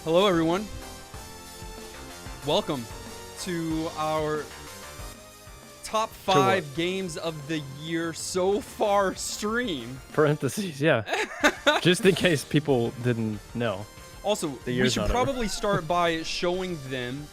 Hello, everyone. Welcome to our top 5 games of the year so far stream. Parentheses, yeah. Just in case people didn't know. Also, we should probably start by showing them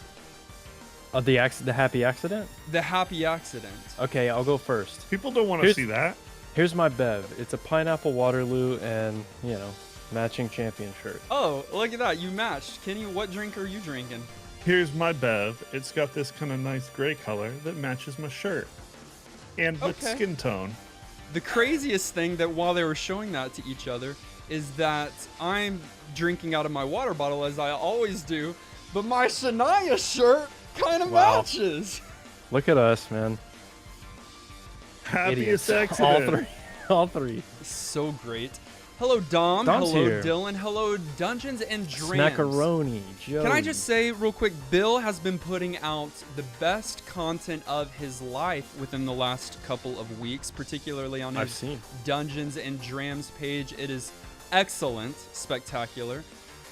the happy accident? The happy accident. Okay, I'll go first. People don't want to see that. Here's my bev. It's a pineapple Waterloo and, you know, matching champion shirt. Oh, look at that. You matched. Kenny, what drink are you drinking? Here's my bev. It's got this kind of nice gray color that matches my shirt and the skin tone. The craziest thing that while they were showing that to each other is that I'm drinking out of my water bottle as I always do, but my Shania shirt kind of matches. Look at us, man. Happiest accident. All three. So great. Hello, Dom. Dom's hello, here. Dylan. Hello, Dungeons and Drams. Macaroni, Joe. Can I just say real quick, Bill has been putting out the best content of his life within the last couple of weeks, particularly on his Dungeons and Drams page. It is excellent, spectacular.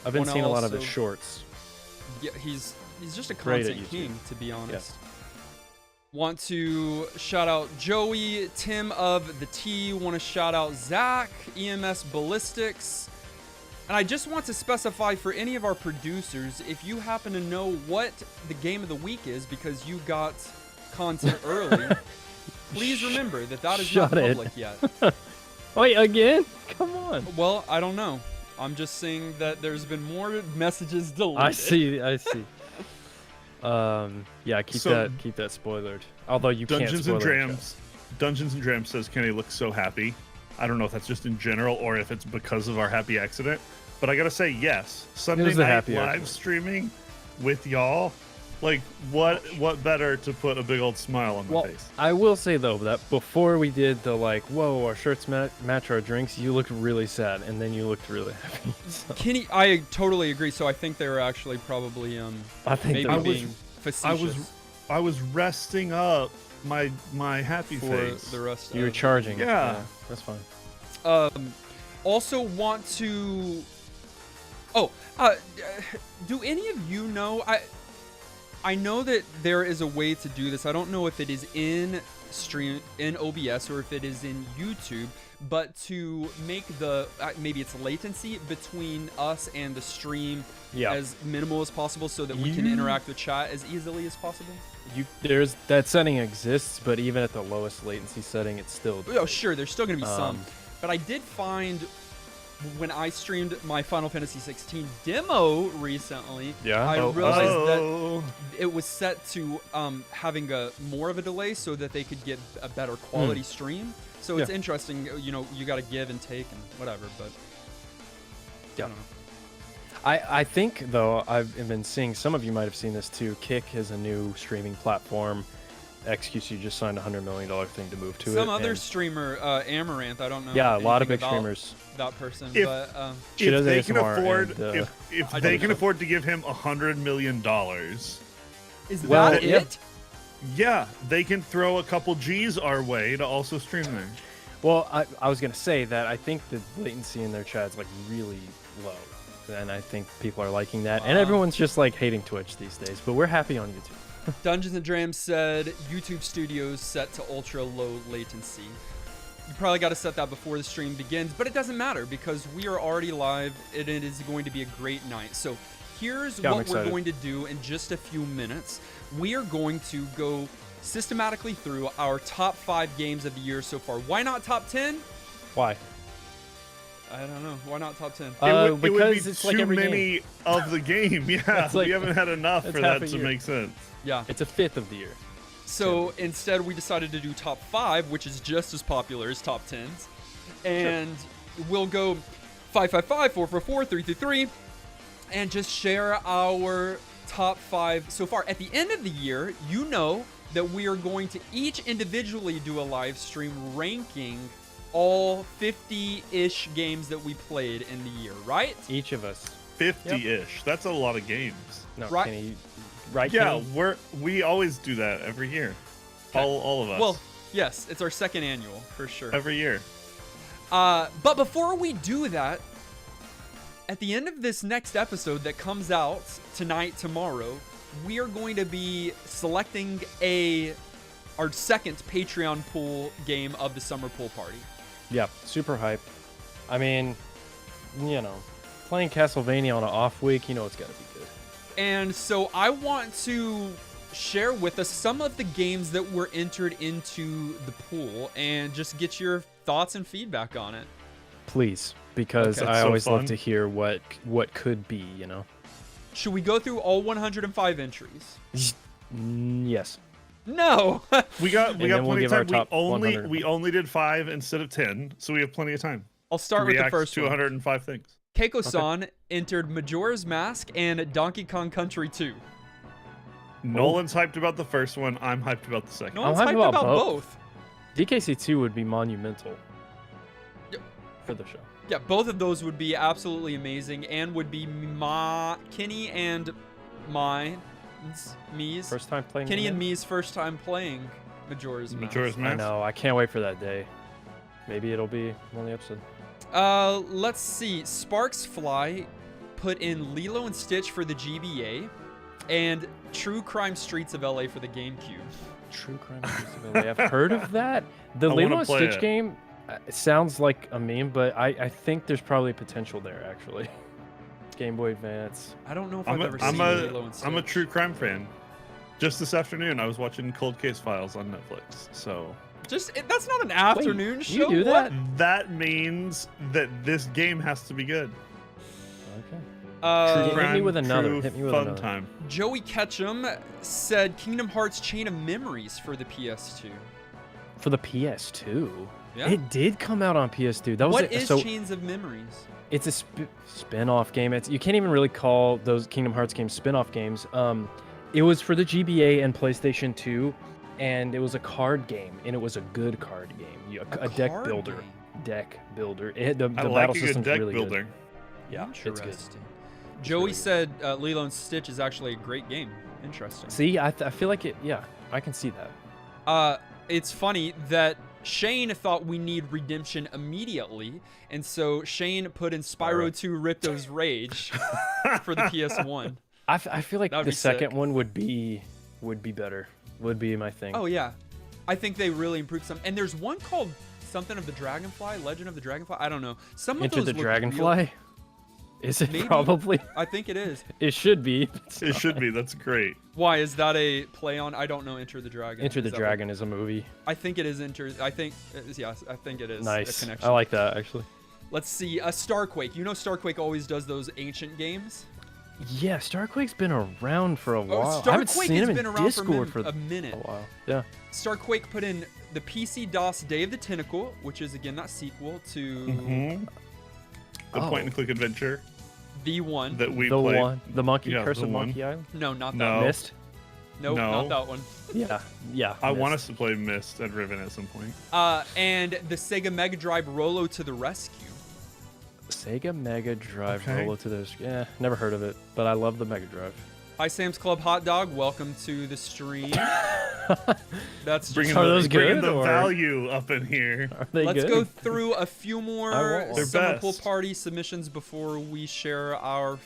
I've been seeing a lot of his shorts. Yeah, he's just a content king, to be honest. Yeah. Want to shout out Joey, Tim of the T. Want to shout out Zach, EMS Ballistics. And I just want to specify for any of our producers, if you happen to know what the game of the week is because you got content early, please remember that is not public yet. Wait, again? Come on. Well, I don't know. I'm just saying that there's been more messages deleted. I see. Yeah, keep that spoilered. Although you can't spoiler it. Dungeons and Drams says Kenny looks so happy. I don't know if that's just in general or if it's because of our happy accident. But I gotta say, yes, Sunday night live streaming with y'all. Like, what better to put a big old smile on my face? I will say though that before we did the whoa, our shirts match our drinks, you looked really sad, and then you looked really happy. So. Kenny, I totally agree. So I think they were actually probably I think maybe being facetious. I was resting up my happy face for the rest. You were charging. Yeah, that's fine. Also want to. Do any of you know? I know that there is a way to do this. I don't know if it is in OBS or if it is in YouTube, but to make the maybe it's latency between us and the stream as minimal as possible, so that we can interact with chat as easily as possible. There's that setting exists, but even at the lowest latency setting, it's still. Oh, sure. There's still going to be some, but I did find. When I streamed my Final Fantasy 16 demo recently, I realized that it was set to having more of a delay so that they could get a better quality stream. So it's interesting, you know, you got to give and take and whatever, but I don't know. I think, though, I've been seeing, some of you might have seen this too, Kick is a new streaming platform. XQC just signed a $100 million thing to move to it. Some other streamer, Amaranth, I don't know. Yeah, a lot of big streamers. That person, if they can afford, if they can afford to give him $100 million, is that it? Yeah, they can throw a couple G's our way to also stream there. Well, I was gonna say that I think the latency in their chat is really low, and I think people are liking that, and everyone's just hating Twitch these days. But we're happy on YouTube. Dungeons and Drams said YouTube Studios set to ultra low latency. You probably got to set that before the stream begins, but it doesn't matter because we are already live and it is going to be a great night. So here's what we're going to do in just a few minutes. We are going to go systematically through our top 5 games of the year so far. Why not top 10? Why? I don't know. Why not top 10? It would be it's too many of the game. Yeah, we haven't had enough for that to make sense. Yeah. It's a fifth of the year. So instead, we decided to do top 5, which is just as popular as top 10s. And we'll go 5, 5, 5, 4, 4, 4, 3, 3, 3, and just share our top 5 so far. At the end of the year, you know that we are going to each individually do a live stream ranking all 50-ish games that we played in the year, right? Each of us. 50-ish. Yep. That's a lot of games. No, right? Right? Yeah, we always do that every year. Okay. All of us. Well, yes, it's our second annual for sure. Every year. But before we do that, at the end of this next episode that comes out tonight, tomorrow, we are going to be selecting our second Patreon pool game of the summer pool party. Yeah, super hype. I mean, you know, playing Castlevania on an off week, you know it's got to be good. And so I want to share with us some of the games that were entered into the pool and just get your thoughts and feedback on it. Please, because I always love to hear what could be, you know. Should we go through all 105 entries? Yes. No. we got plenty of time. We 100. only did 5 instead of 10, so we have plenty of time. I'll start with the first to one. 105 things. Keiko-san entered Majora's Mask and Donkey Kong Country 2. Nolan's hyped about the first one. I'm hyped about the second. Nolan's hyped about both. DKC2 would be monumental Yep. for the show. Yeah, both of those would be absolutely amazing and would be Kenny and Me's First time playing. Kenny and Me's first time playing Majora's Mask. I know. I can't wait for that day. Maybe it'll be on the episode. Let's see. Sparks Fly put in Lilo and Stitch for the GBA and True Crime Streets of LA for the GameCube. True Crime Streets of LA. I've heard of that. The Lilo and Stitch game sounds like a meme, but I think there's probably potential there, actually. Game Boy Advance. I don't know if I've ever seen Lilo and Stitch. I'm a true crime fan. Just this afternoon, I was watching Cold Case Files on Netflix, so... That's not an afternoon show. You do that? What? That means that this game has to be good. Okay. True crime, hit me with another. true Hit me with fun another. time. Joey Ketchum said Kingdom Hearts Chain of Memories for the PS2. For the PS2? Yeah. It did come out on PS2. That was What is Chains of Memories? It's a spin-off game. You can't even really call those Kingdom Hearts games spin-off games. It was for the GBA and PlayStation 2, and it was a card game, and it was a good card game. A deck builder. Game. Deck builder. The I like battle a good system's deck really builder. good. Yeah, it's good. Interesting. Joey really said Lilo and Stitch is actually a great game. Interesting. See, I feel like it. Yeah, I can see that. It's funny that Shane thought we need redemption immediately, and so Shane put in Spyro 2 Ripto's Rage for the PS1. I feel like the second sick. one would be better. Would be my thing. Oh yeah, I think they really improved some. And there's one called something of the Dragonfly, Legend of the Dragonfly. I don't know. Some of Enter those the look Dragonfly? real- Is it Maybe. probably? I think it is. It should be. It should be. That's great. Why is that a play on? I don't know. Enter the Dragon. Enter the Is that Dragon is a movie. I think it is Enter. I think yes. I think it is. Nice. A connection. I like that actually. Let's see. Starquake. You know Starquake always does those ancient games. Yeah, Starquake's been around for a while. Starquake I haven't seen has him been in around Discord for a minute. a while. Yeah. Starquake put in the PC DOS Day of the Tentacle, which is again that sequel to The point-and-click adventure the one. that we The played. one, the Monkey Yeah, Curse the of one. Monkey Island. No, not that No. one. Mist. Nope, No. not that one. Yeah. I want Mist. us to play Myst and Riven at some point. And the Sega Mega Drive Rollo to the Rescue. Sega Mega Drive Okay. Rollo to this. Yeah, never heard of it, but I love the Mega Drive. Hi, Sam's Club Hot Dog. Welcome to the stream. That's Bringing, Are the, those bringing good, the or- value up in here. Are they Let's good? go through a few I more won't. They're Summer best. Pool Party submissions before we share our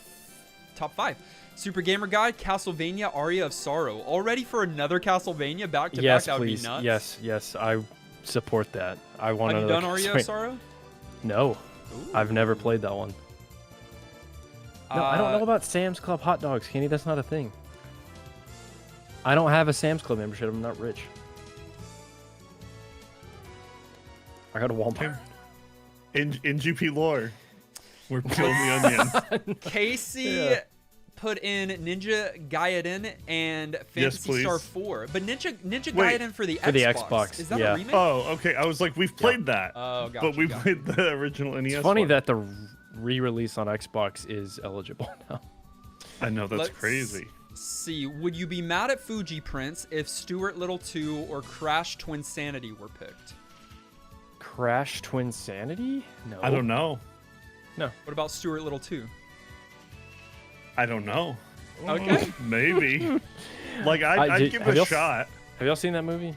top 5. Super Gamer Guy, Castlevania Aria of Sorrow. All ready for another Castlevania back to Yes, back? That would be please. nuts. Yes, I support that. I want Have you another done Aria Castlevania. of Sorrow? No, Ooh. I've never played that one. No, I don't know about Sam's Club hot dogs, Kenny. That's not a thing. I don't have a Sam's Club membership. I'm not rich. I got a Walmart. In GP lore. We're peeling the onion. Casey Yeah. put in Ninja Gaiden and Yes, Phantasy Star please. 4. But Ninja Wait, Gaiden for the for the Xbox. Xbox, Is that yeah. a remake? Oh, okay. I was like, we've played that. Oh, gotcha, but we gotcha. played the original NES It's funny one. that the re-release on Xbox is eligible now. I know, that's Let's crazy. See, would you be mad at Fuji Prince if Stuart Little 2 or Crash Twinsanity were picked? Crash Twinsanity? No. I don't know. What about Stuart Little 2? I don't know. Okay. Maybe. Like, I'd give it a shot. Have y'all seen that movie?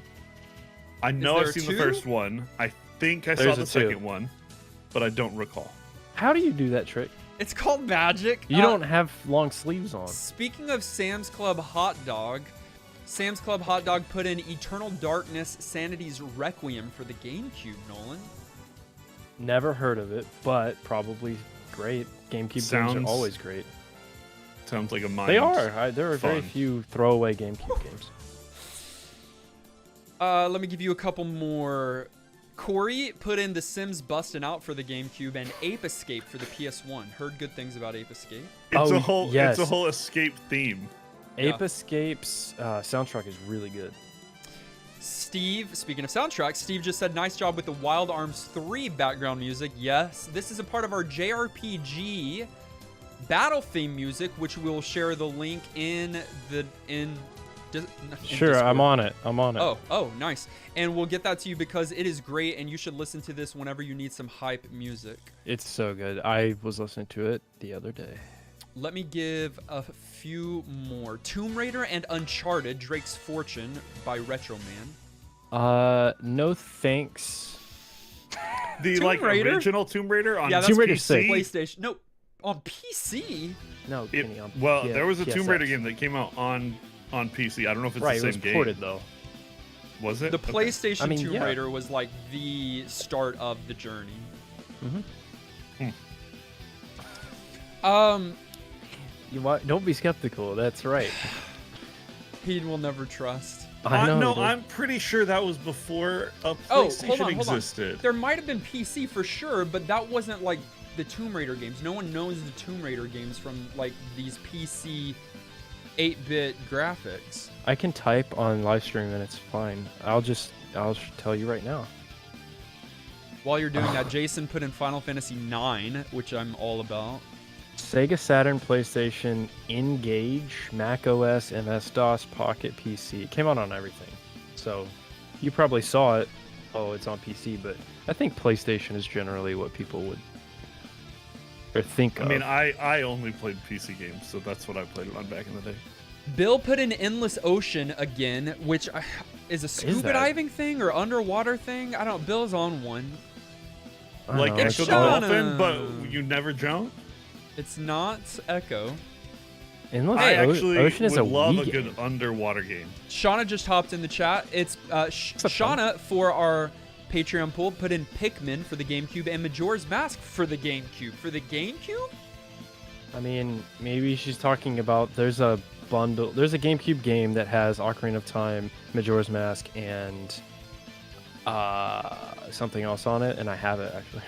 I know there I've seen two? the first one. I think I saw There's the a two. second one, but I don't recall. How do you do that trick? It's called Magic. You don't have long sleeves on. Speaking of Sam's Club Hot Dog, Sam's Club Hot Dog put in Eternal Darkness Sanity's Requiem for the GameCube, Nolan. Never heard of it, but probably great. GameCube games are always great. Sounds like a mind. They are. There are very few throwaway GameCube games. Let me give you a couple more. Corey put in The Sims Bustin' Out for the GameCube and Ape Escape for the PS1. Heard good things about Ape Escape. It's a whole escape theme. Ape Escape's soundtrack is really good. Steve, speaking of soundtracks, Steve just said, nice job with the Wild Arms 3 background music. Yes, this is a part of our JRPG battle theme music, which we'll share the link in Sure, Discord. I'm on it. Oh, nice. And we'll get that to you because it is great, and you should listen to this whenever you need some hype music. It's so good. I was listening to it the other day. Let me give a few more. Tomb Raider and Uncharted, Drake's Fortune by Retro Man. No thanks. The Tomb Raider? Original Tomb Raider on that's Tomb Raider PC? PlayStation. No, on PC? No, there was a PSX. Tomb Raider game that came out on PC. I don't know if it's the same it was game. ported though. Was it? The PlayStation Tomb yeah. Raider was like the start of the journey. Don't be skeptical. That's right. He will never trust. I know. I'm pretty sure that was before a PlayStation hold existed. on. There might have been PC for sure, but that wasn't like the Tomb Raider games. No one knows the Tomb Raider games from like these PC 8-bit graphics. I can type on livestream and it's fine. I'll tell you right now. While you're doing that, Jason put in Final Fantasy 9, which I'm all about. Sega Saturn, PlayStation, Engage, Mac OS, MS-DOS, Pocket PC. It came out on everything. So you probably saw it. Oh, it's on PC, but I think PlayStation is generally what people would think of. I mean, I only played PC games, so that's what I played it on back in the day. Bill put in Endless Ocean again, which is a scuba diving thing or underwater thing. I don't. Bill's on one. Like Echo the Dolphin, but you never jump. It's not Echo. Endless Ocean is would a love Wii a game. good underwater game. Shauna just hopped in the chat. It's Shauna for our Patreon pool put in Pikmin for the GameCube and Majora's Mask for the GameCube. For the GameCube? I mean, maybe she's talking about there's a bundle. There's a GameCube game that has Ocarina of Time, Majora's Mask, and something else on it, and I have it actually.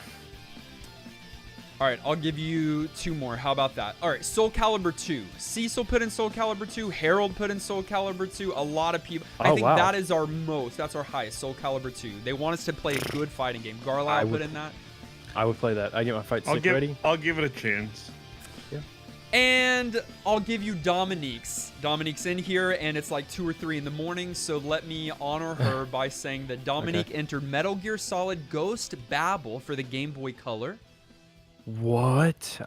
All right, I'll give you two more. How about that? All right, Soul Calibur 2. Cecil put in Soul Calibur 2. Harold put in Soul Calibur 2. A lot of people. I think that is our most. That's our highest, Soul Calibur 2. They want us to play a good fighting game. Garlow put in that. I would play that. I get my fight stick ready. I'll give it a chance. Yeah. And I'll give you Dominique's. Dominique's in here, and it's like 2 or 3 in the morning, so let me honor her by saying that Dominique entered Metal Gear Solid Ghost Babel for the Game Boy Color. What?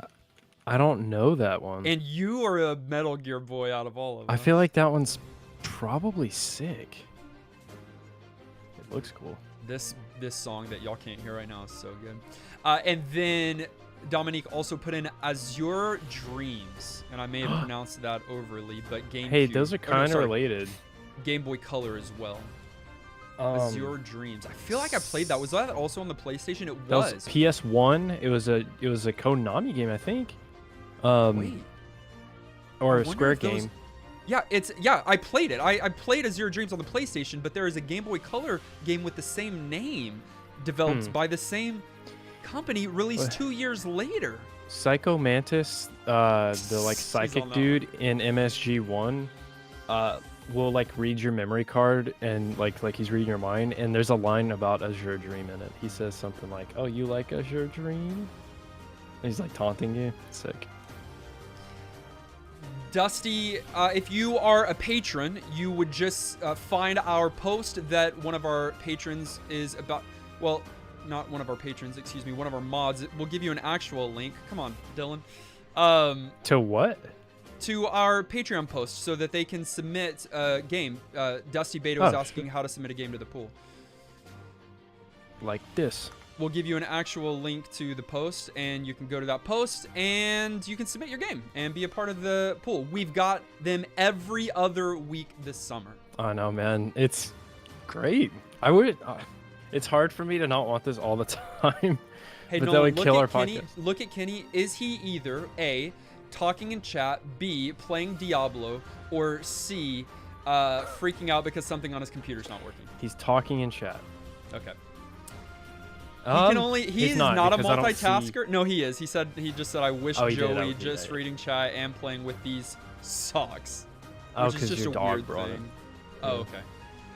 I don't know that one. And you are a Metal Gear boy out of all of them. I feel like that one's probably sick. It looks cool. This song that y'all can't hear right now is so good. And then Dominique also put in Azure Dreams, and I may have pronounced that overly, but GameCube. Hey, those are kind of related. Game Boy Color as well. Azure Dreams. I feel like I played that. Was that also on the PlayStation? It was. That was PS1. It was a Konami game, I think. Wait. Or a Square game. Yeah, I played it. I played Azure Dreams on the PlayStation, but there is a Game Boy Color game with the same name, developed by the same company, released 2 years later. Psycho Mantis, the like psychic dude in MSG1, will like read your memory card and like he's reading your mind, and there's a line about Azure Dream in it. He says something like, "Oh, you like Azure Dream?" And he's like taunting you. It's sick. Dusty, if you are a patron, you would just find our post that one of our patrons is about. Well, not one of our patrons, excuse me, one of our mods. We'll give you an actual link. Come on, Dylan. To what? To our Patreon post so that they can submit a game. Dusty Beta was asking how to submit a game to the pool. Like this. we'll give you an actual link to the post, and you can go to that post and you can submit your game and be a part of the pool. We've got them every other week this summer. I know, man. It's great. I would. It's hard for me to not want this all the time. Hey, but Nolan, that would kill our Kenny, podcast. look at Kenny. Is he either A, talking in chat, B, playing Diablo, or C, freaking out because something on his computer's not working? He's talking in chat. Okay. He's not a because I don't multitasker. see- No, he is. He just said, I wish Oh, he did. Joey Okay, just yeah. reading chat and playing with these socks. Oh, Which is 'cause just your a dog weird brought thing. him. Oh, okay.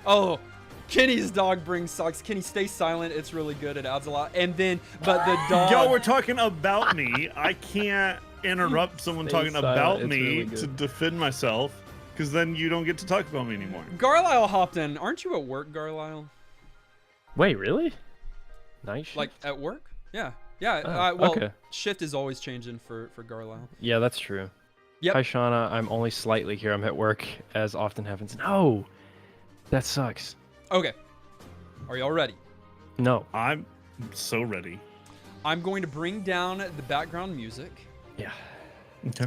Oh, Kenny's dog brings socks. Kenny, stay silent. It's really good. It adds a lot. And then, but the dog. Yo, we're talking about me. I can't interrupt someone Stay talking silent. about It's me really to good. defend myself, because then you don't get to talk about me anymore. Garlisle hopped in. Aren't you at work, Garlisle? Wait, really? Night shift? Like at work? Yeah. Yeah. Oh, Well, okay. shift is always changing for Garlisle. Yeah, that's true. Yep. Hi, Shauna. I'm only slightly here. I'm at work, as often happens. No! That sucks. Okay. Are y'all ready? No. I'm so ready. I'm going to bring down the background music. Yeah. Okay.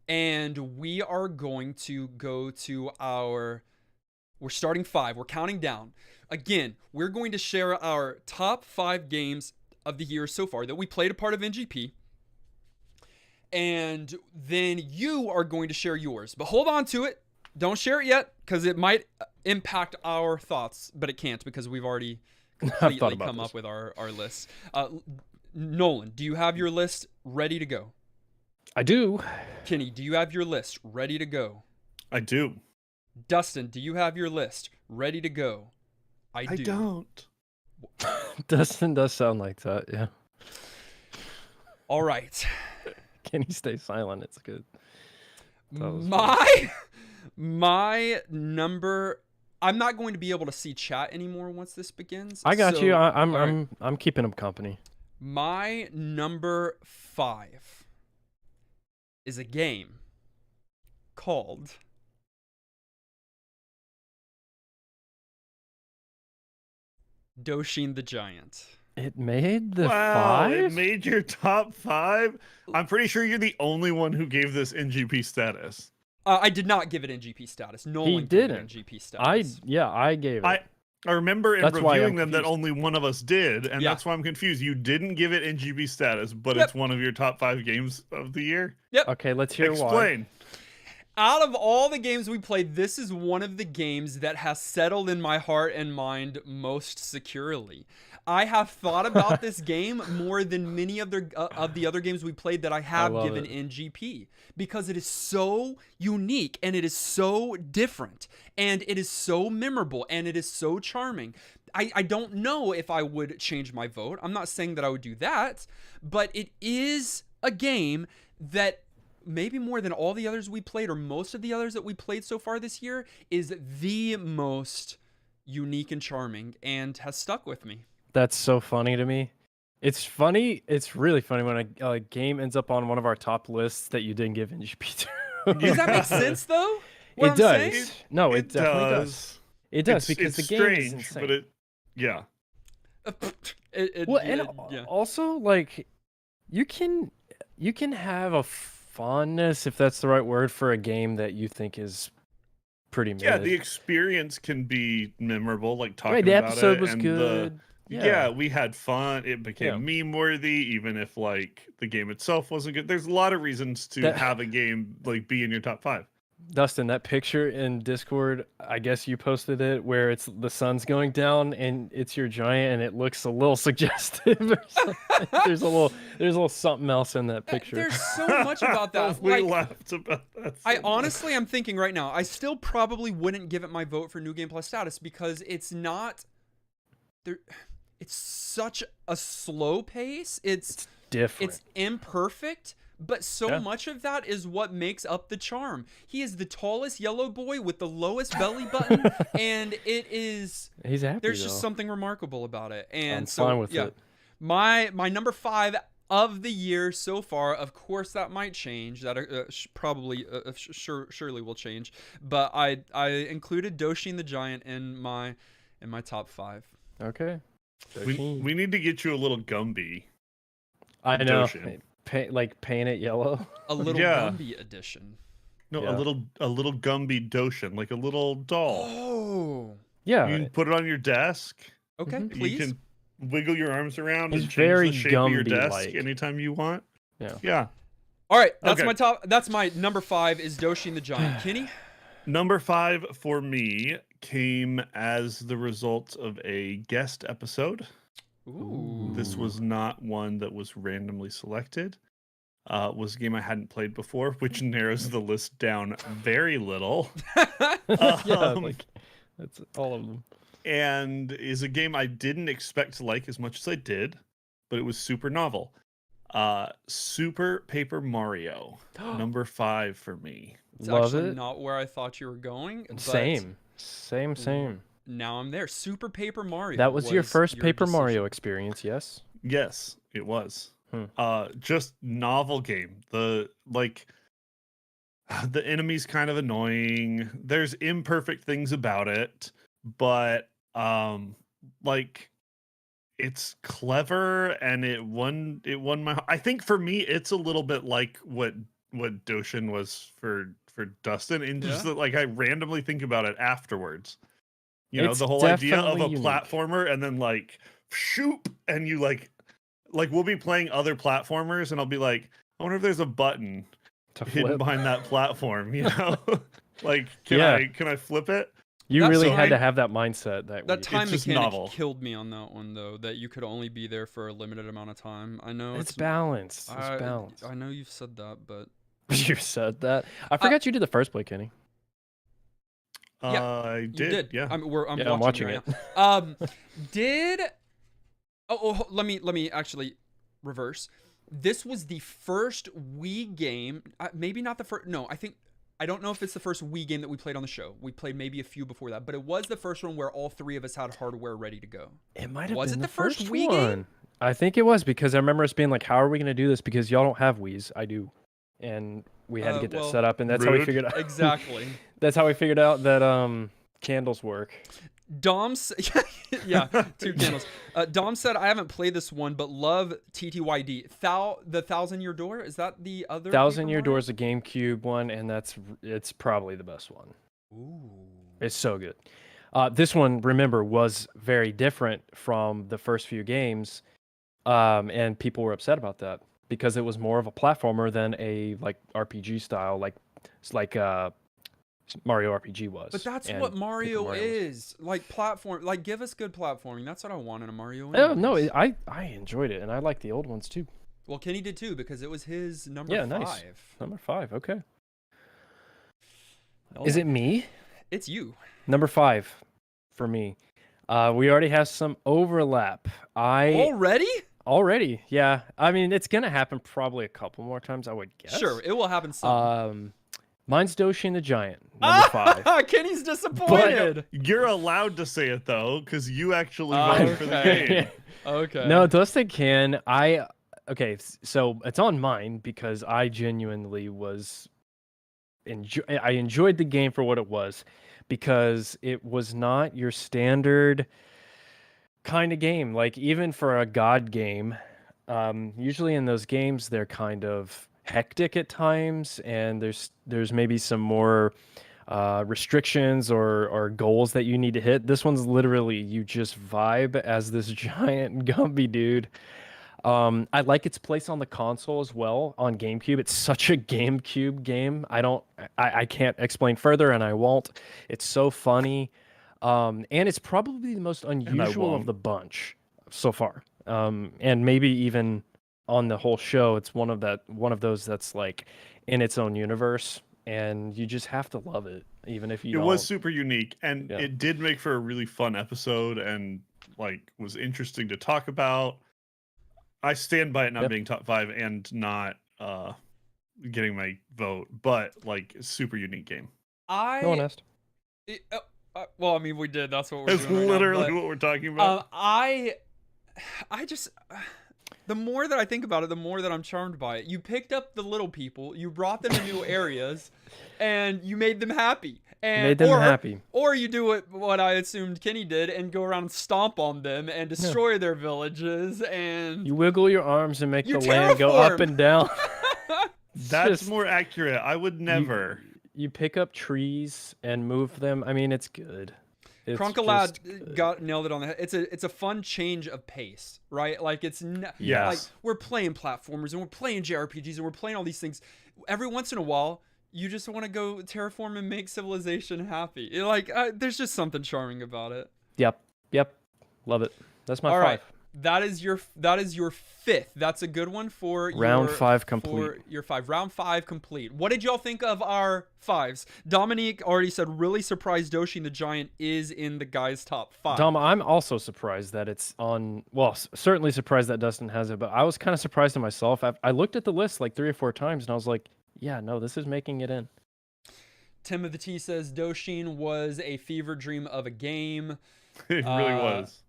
And we are going to go to we're starting 5. We're counting down. Again, we're going to share our top 5 games of the year so far that we played a part of NGP. And then you are going to share yours. But hold on to it. Don't share it yet, because it might impact our thoughts, but it can't because we've already completely come up with our list. Nolan, do you have your list ready to go? I do. Kenny, do you have your list ready to go? I do. Dustin, do you have your list ready to go? I do. don't. Dustin does sound like that, yeah. All right. Can he stay silent? It's good. That was My number. I'm not going to be able to see chat anymore once this begins. I got you. all right. I'm keeping him company. My number 5 is a game called Doshin the Giant. It made the Wow, 5? it made your top 5. I'm pretty sure you're the only one who gave this NGP status. I did not give it NGP status. Nolan gave it NGP status. I gave it. I remember in That's why reviewing I'm them that confused. only one of us did, and Yeah. that's why I'm confused. You didn't give it NGP status, but Yep. it's one of your top 5 games of the year. Okay, let's hear why. Explain. Out of all the games we played, this is one of the games that has settled in my heart and mind most securely. I have thought about this game more than many of the other games we played that I have love given it. NGP, because it is so unique and it is so different and it is so memorable and it is so charming. I don't know if I would change my vote. I'm not saying that I would do that, but it is a game that maybe more than all the others we played, or most of the others that we played so far this year, is the most unique and charming and has stuck with me. That's so funny to me. It's funny. It's really funny when a game ends up on one of our top lists that you didn't give NGP to. Does that make sense, though? What It I'm does. saying? No, it definitely does. It does, because it's the game is strange, insane. but it, yeah. Yeah. Also, like, you can have a fondness, if that's the right word, for a game that you think is pretty mid. Yeah, the experience can be memorable, like talking Right, the about episode it. was and good. Yeah, we had fun. It became Yeah. meme worthy, even if like the game itself wasn't good. There's a lot of reasons to That- have a game like be in your top 5. Dustin, that picture in Discord, I guess you posted it, where it's the sun's going down and it's your giant, and it looks a little suggestive. Or something. There's a little something else in that picture. There's so much about that. We Like, laughed about that. I so much. honestly am thinking right now, I still probably wouldn't give it my vote for New Game Plus status, because it's not there. It's such a slow pace. It's different. It's imperfect, but so Yeah. much of that is what makes up the charm. He is the tallest yellow boy with the lowest belly button, and it is. He's happy. There's though. just something remarkable about it, and I'm so fine with yeah, it. my number 5 of the year so far. Of course, that might change. That probably surely will change. But I included Doshin the Giant in my top 5. Okay. We need to get you a little Gumby. I know. Doshin. Paint it yellow. A little Yeah. Gumby edition. No, Yeah. a little Gumby Doshin, like a little doll. Oh. Yeah. You can put it on your desk. Okay, Mhm. please. You can wiggle your arms around He's and change very the shape of your desk Gumby-like. anytime you want. Yeah. Yeah. All right, that's Okay. my top. That's my number 5 is Doshin the Giant. Kenny? Number 5 for me came as the result of a guest episode. Ooh. This was not one that was randomly selected. Was a game I hadn't played before, which narrows the list down very little. Yeah, like that's all of them. And is a game I didn't expect to like as much as I did, but it was super novel. Super Paper Mario, number 5 for me. It's Love actually it. not where I thought you were going. But Same. Now I'm there. Super Paper Mario. That was your first Paper decision. Mario experience, yes? Yes, it was. Hmm. Just novel game. The enemy's kind of annoying. There's imperfect things about it, but it's clever and it won my. I think for me it's a little bit like what Doshin was for Dustin, and just that I randomly think about it afterwards. You know, It's the whole idea of a definitely unique. platformer and then shoop, and you we'll be playing other platformers and I'll be like, I wonder if there's a button To hidden flip. behind that platform, you know? Yeah. Can I flip it? You That's really fine. had to have that mindset that That week. time just mechanic novel. killed me on that one, though. That you could only be there for a limited amount of time. I know It's balanced. It's balanced. I know you've said that, but You said that. I forgot you did the first play, Kenny. Yeah, I you did. did. Yeah. I'm watching right it. now. Did let me actually reverse. This was the first Wii game. Maybe not the first. No, I don't know if it's the first Wii game that we played on the show. We played maybe a few before that, but it was the first one where all 3 of us had hardware ready to go. It might have Was been it the the first Wii one. game? I think it was, because I remember us being like, how are we going to do this? Because y'all don't have Wiis. I do. And we had to get that set up, and that's how we Rude. figured out. Exactly. That's how we figured out that candles work. Yeah, 2 candles. Dom said, I haven't played this one, but love TTYD. The Thousand Year Door? Is that the other? Thousand Paper Year Mario? Door is a GameCube one, and it's probably the best one. Ooh. It's so good. This one, remember, was very different from the first few games, and people were upset about that because it was more of a platformer than a RPG style, like Mario RPG was. But that's and what Paper Mario was. is. Like platform. Like give us good platforming. That's what I want in a Mario. Oh, no, anyways. I enjoyed it, and I like the old ones too. Well, Kenny did too because it was his number Yeah, 5. nice. Number 5, okay. Oh, Is it me? It's you. Number 5 for me. We already have some overlap. Already? Yeah. I mean, it's gonna happen probably a couple more times, I would guess. Sure, it will happen some. Mine's Doshin the Giant, number 5. Kenny's disappointed. You're allowed to say it though, because you actually voted for the game. Okay. No, Dustin can. Okay, so it's on mine because I genuinely I enjoyed the game for what it was, because it was not your standard kind of game. Like, even for a God game, usually in those games they're kind of hectic at times, and there's maybe some more restrictions or goals that you need to hit. This one's literally you just vibe as this giant Gumby dude. I like its place on the console as well, on GameCube. It's such a GameCube game. I can't explain further, and I won't. It's so funny, and it's probably the most unusual of the bunch so far. And maybe even on the whole show, it's one of those that's like in its own universe, and you just have to love it, even if you. It was super unique, and Yeah. it did make for a really fun episode, and was interesting to talk about. I stand by it not being top 5 and not getting my vote, but super unique game. No one asked. Well, I mean, we did. That's what we're That's doing right literally now, what we're talking about. I just The more that I think about it, the more that I'm charmed by it. You picked up the little people, you brought them to new areas, and you made them happy. And or you do what I assumed Kenny did and go around and stomp on them and destroy their villages, and you wiggle your arms and make the land go up and down. That's more accurate. I would never. You pick up trees and move them. I mean, it's good. Kronkalad got nailed it on the head. It's a fun change of pace, right? Like like we're playing platformers and we're playing JRPGs and we're playing all these things. Every once in a while, you just want to go terraform and make civilization happy. There's just something charming about it. Yep. Love it. That's my 5. Right. That is your 5th. That's a good one for round 5 complete. For your 5. Round 5 complete. What did y'all think of our 5s? Dominique already said really surprised Doshin the Giant is in the guys' top 5. Dom, I'm also surprised that it's on. Well, certainly surprised that Dustin has it, but I was kind of surprised to myself. I looked at the list like 3 or 4 times, and I was like, yeah, no, this is making it in. Tim of the T says Doshin was a fever dream of a game. It really was.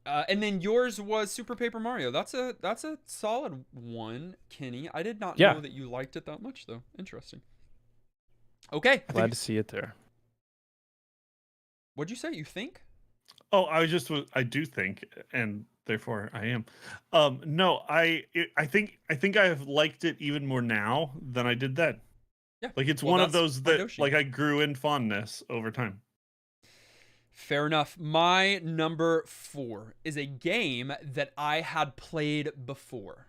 And then yours was Super Paper Mario. That's a solid one, Kenny. I did not know that you liked it that much, though. Interesting. Okay. Glad to see it there. What'd you say? You think? Oh, I do think, and therefore I am. No, I think I have liked it even more now than I did then. Yeah. Like it's one of those that like I grew in fondness over time. Fair enough. My number 4 is a game that I had played before.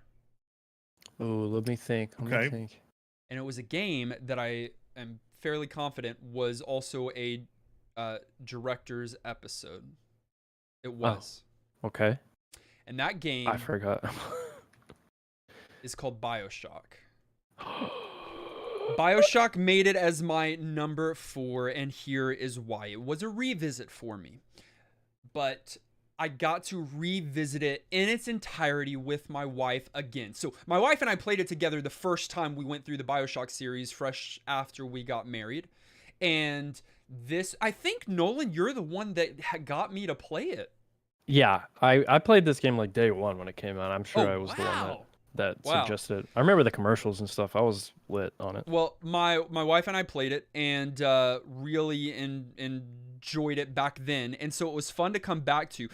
Oh, let me think. Let me think. And it was a game that I am fairly confident was also a director's episode. It was. Oh, okay. And that game... I forgot. is called BioShock. BioShock made it as my number 4, and here is why. It was a revisit for me, but I got to revisit it in its entirety with my wife again. So my wife and I played it together the first time we went through the BioShock series fresh after we got married. And this, I think, Nolan, you're the one that got me to play it. Yeah, I played this game like day 1 when it came out. I'm sure I was the one that suggested. I remember the commercials and stuff. I was lit on it. Well, my wife and I played it and really enjoyed it back then, and so it was fun to come back to.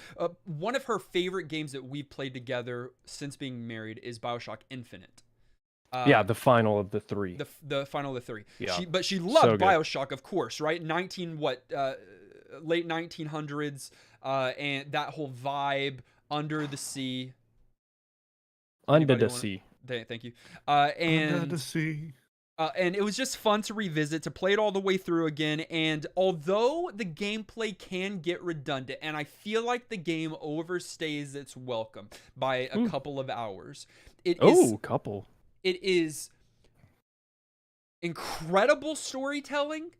One of her favorite games that we've played together since being married is BioShock Infinite. The final of the 3. The final of the 3. Yeah. But she loved BioShock, of course, right? Late 1900s, and that whole vibe under the sea. Under the sea. Thank you. Under the sea. And it was just fun to revisit, to play it all the way through again. And although the gameplay can get redundant, and I feel like the game overstays its welcome by a couple of hours. It is incredible storytelling,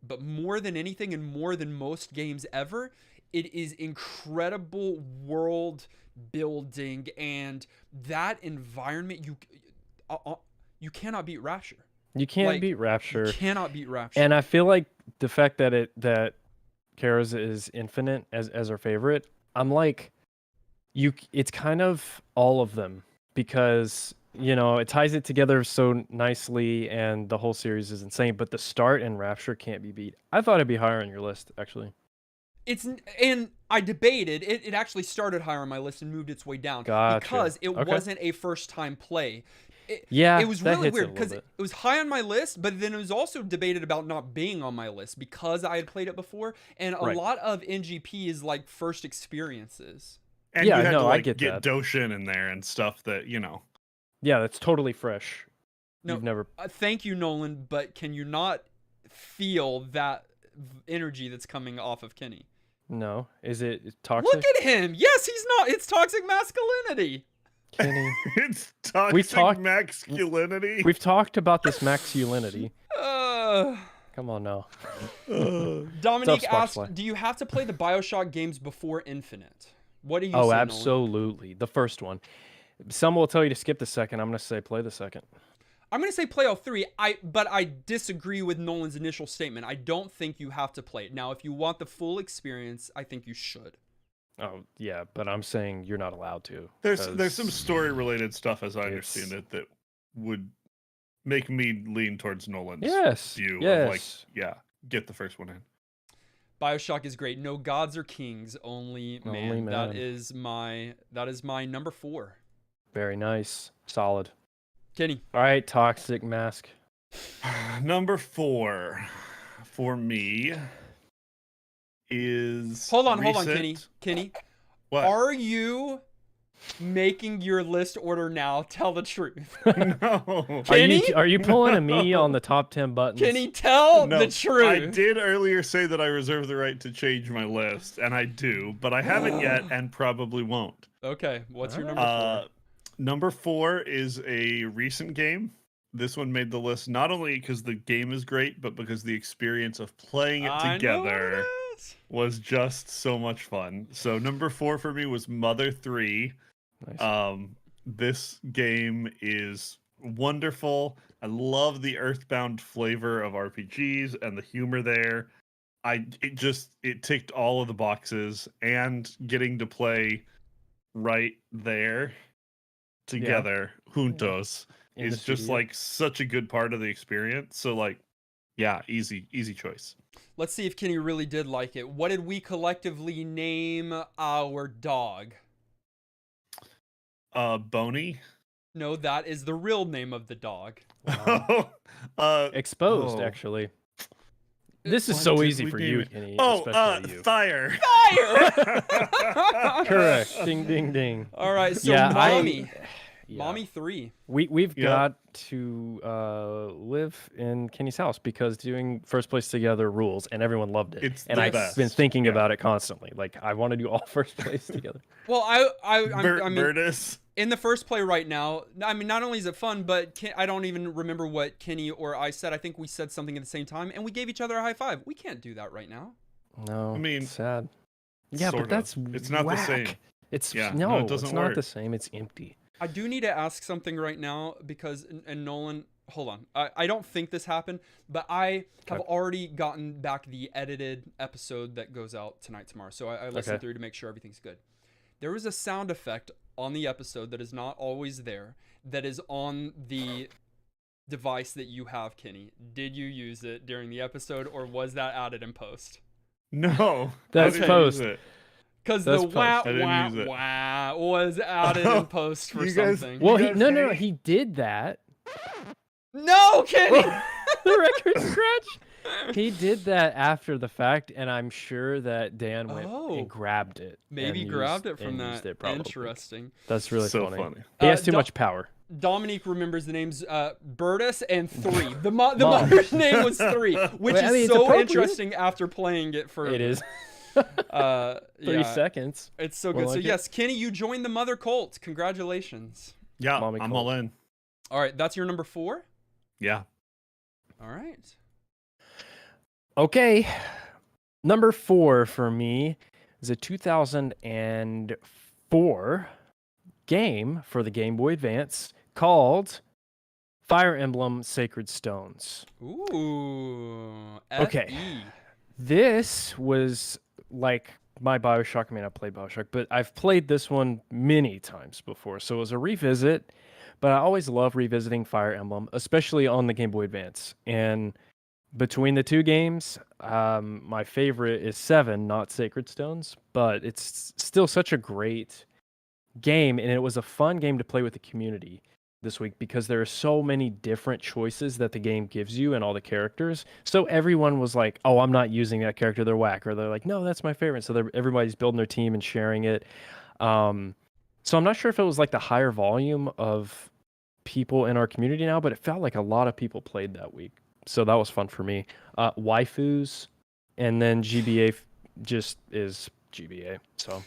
but more than anything and more than most games ever, it is incredible world building, and that environment you cannot beat Rapture. You can't beat Rapture. You cannot beat Rapture. And I feel like the fact that Kara's is Infinite as our favorite, I'm like, it's kind of all of them, because it ties it together so nicely, and the whole series is insane. But the start in Rapture can't be beat. I thought it'd be higher on your list, actually. And I debated it actually started higher on my list and moved its way down because it wasn't a first time play. It was really weird because it was high on my list, but then it was also debated about not being on my list because I had played it before, and a lot of NGP is like first experiences. And you had to get Doshin in there and stuff that Yeah, that's totally fresh. No, you've never. Thank you, Nolan, but can you not feel that energy that's coming off of Kenny? No. Is it toxic? Look at him. Yes, he's not. It's toxic masculinity. Kenny. It's toxic masculinity. We've talked about this masculinity. Come on now. Dominique asked, do you have to play the BioShock games before Infinite? What do you say, Oh, absolutely. Nolan? The first one. Some will tell you to skip the second. I'm going to say play the second. I'm going to say play all 3, but I disagree with Nolan's initial statement. I don't think you have to play it. Now, if you want the full experience, I think you should. Oh yeah, but I'm saying you're not allowed to. There's some story related stuff, as I it's- understand it, that would make me lean towards Nolan's Yes. view Yes. of like, yeah, get the first one in. BioShock is great. No gods or kings, only man. Only man. That is my number 4. Very nice. Solid. Kenny. All right, Toxic Mask. Number 4 for me is Hold on, recent... Kenny. What? Are you making your list order now? Tell the truth. No. Kenny? Are you pulling a me on the top 10 buttons? Kenny, tell No, the truth. I did earlier say that I reserve the right to change my list, and I do, but I haven't yet and probably won't. Okay, what's your number 4? Number 4 is a recent game. This one made the list not only because the game is great, but because the experience of playing it together was just so much fun. So number 4 for me was Mother 3. Nice. This game is wonderful. I love the Earthbound flavor of RPGs and the humor there. It ticked all of the boxes, and getting to play right there together, juntos, is just like such a good part of the experience. So like, yeah, easy choice. Let's see if Kenny really did like it. What did we collectively name our dog? Boney. No, that is the real name of the dog. Exposed, actually. This is so easy for you, Kenny. Especially you. Fire. Correct. Ding, ding, ding. All right, so Mommy 3. We've got to live in Kenny's house because doing first place together rules, and everyone loved it. I've been thinking about it constantly. Like, I want to do all first place together. Well, I mean, Bertus. In the first play right now, I mean, not only is it fun, but I don't even remember what Kenny or I said. I think we said something at the same time, and we gave each other a high five. We can't do that right now. No, I mean, sad. Yeah, but that's it's not the same. It's it doesn't work. Not the same. It's empty. I do need to ask something right now because, and Nolan, hold on. I don't think this happened, but I have already gotten back the edited episode that goes out tomorrow. So I listened through to make sure everything's good. There was a sound effect on the episode that is not always there, that is on the device that you have, Kenny. Did you use it during the episode, or was that added in post? No. That's post. Because the wah was added in post for something. Well, he did that. No, Kenny! The record scratch? He did that after the fact, and I'm sure that Dan went and grabbed it. Maybe grabbed it from that. Interesting. That's really so funny. He has too much power. Dominique remembers the names Bertus and 3. The mother's name was 3, which is so interesting after playing it for... It is. 3 seconds. It's so good. So yes, Kenny, you joined the mother cult. Congratulations. Yeah, I'm all in. All right, that's your number 4? Yeah. All right. Okay. Number 4 for me is a 2004 game for the Game Boy Advance called Fire Emblem Sacred Stones. Ooh. Okay. FE. This was like my BioShock. I mean, I played BioShock, but I've played this one many times before. So it was a revisit, but I always love revisiting Fire Emblem, especially on the Game Boy Advance. And between the two games, my favorite is 7, not Sacred Stones, but it's still such a great game. And it was a fun game to play with the community this week because there are so many different choices that the game gives you and all the characters. So everyone was like, oh, I'm not using that character, they're whack. Or they're like, no, that's my favorite. So everybody's building their team and sharing it. So I'm not sure if it was like the higher volume of people in our community now, but it felt like a lot of people played that week. So that was fun for me. Waifus, and then GBA just is GBA. So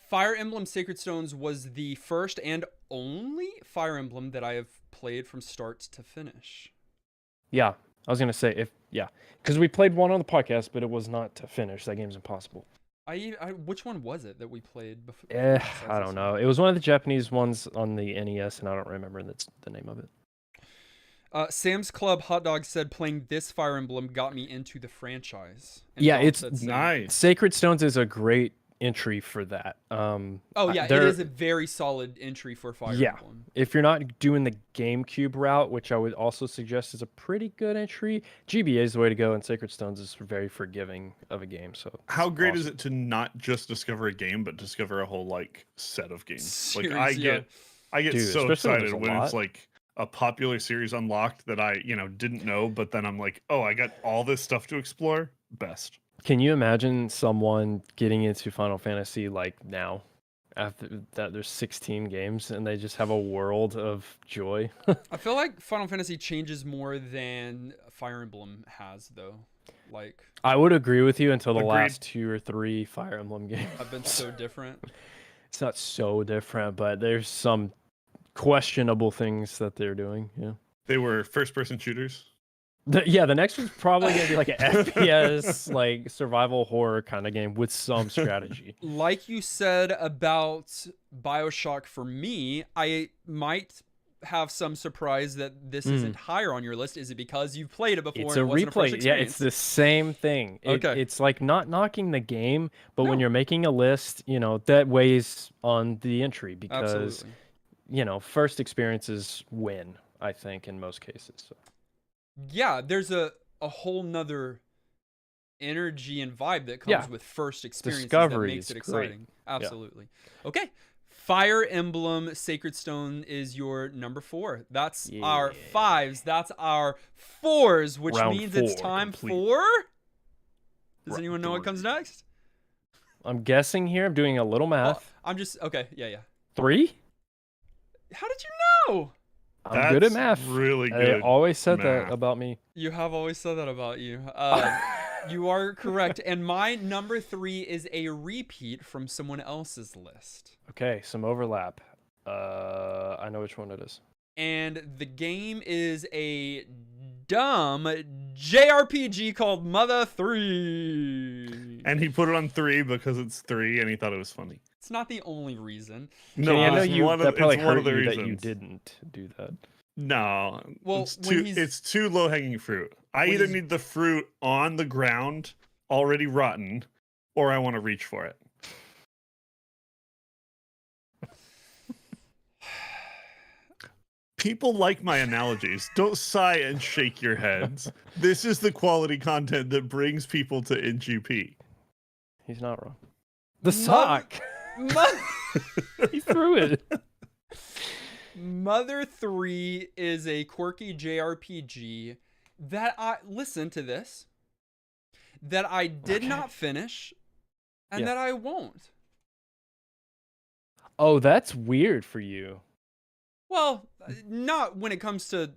Fire Emblem Sacred Stones was the first and only Fire Emblem that I have played from start to finish. Yeah, I was gonna say because we played one on the podcast, but it was not to finish. That game's impossible. Which one was it that we played before? I don't know. It was one of the Japanese ones on the NES, and I don't remember the name of it. Sam's Club Hot Dog said playing this Fire Emblem got me into the franchise. Yeah, it's nice. Sacred Stones is a great entry for that. Oh yeah, it is a very solid entry for Fire Emblem. If you're not doing the GameCube route, which I would also suggest is a pretty good entry, GBA is the way to go, and Sacred Stones is very forgiving of a game. So how great is it to not just discover a game, but discover a whole like set of games? Series, like I get Dude, so excited when lot. it's like a popular series unlocked that I didn't know, but then I'm like, oh, I got all this stuff to explore. Best. Can you imagine someone getting into Final Fantasy like now, after that there's 16 games and they just have a world of joy? I feel like Final Fantasy changes more than Fire Emblem has, though. Like, I would agree with you until the last 2 or 3 Fire Emblem games. I've been so different. It's not so different, but there's some questionable things that they're doing. Yeah, they were first-person shooters. The next one's probably gonna be like an FPS, like survival horror kind of game with some strategy. Like you said about BioShock, for me, I might have some surprise that this isn't higher on your list. Is it because you've played it before? It's and a it wasn't replay. A fresh experience? Yeah, it's the same thing. Okay. It's like not knocking the game, but when you're making a list, that weighs on the entry because, Absolutely. First experiences win, I think, in most cases. So. Yeah, there's a whole nother energy and vibe that comes with first experiences that makes it exciting. Great. Absolutely. Yeah. Okay. Fire Emblem Sacred Stone is your number 4. That's our 5s. That's our 4s, which means it's time for... Does anyone know what comes next? I'm guessing here. I'm doing a little math. I'm just... Okay. Yeah. 3? How did you know? I'm good at math. Really good. I always said that about me. You have always said that about you. You are correct. And my number 3 is a repeat from someone else's list. Okay, some overlap. I know which one it is. And the game is a dumb JRPG called Mother 3. And he put it on 3 because it's 3 and he thought it was funny. It's not the only reason. No, I know that probably hurt you that you didn't do that. No, well, it's too low-hanging fruit. I either need the fruit on the ground, already rotten, or I want to reach for it. People like my analogies. Don't sigh and shake your heads. This is the quality content that brings people to NGP. He's not wrong. The sock. He threw it. Mother 3 is a quirky JRPG that listen to this, that I did not finish and that I won't. Oh, that's weird for you. Well, not when it comes to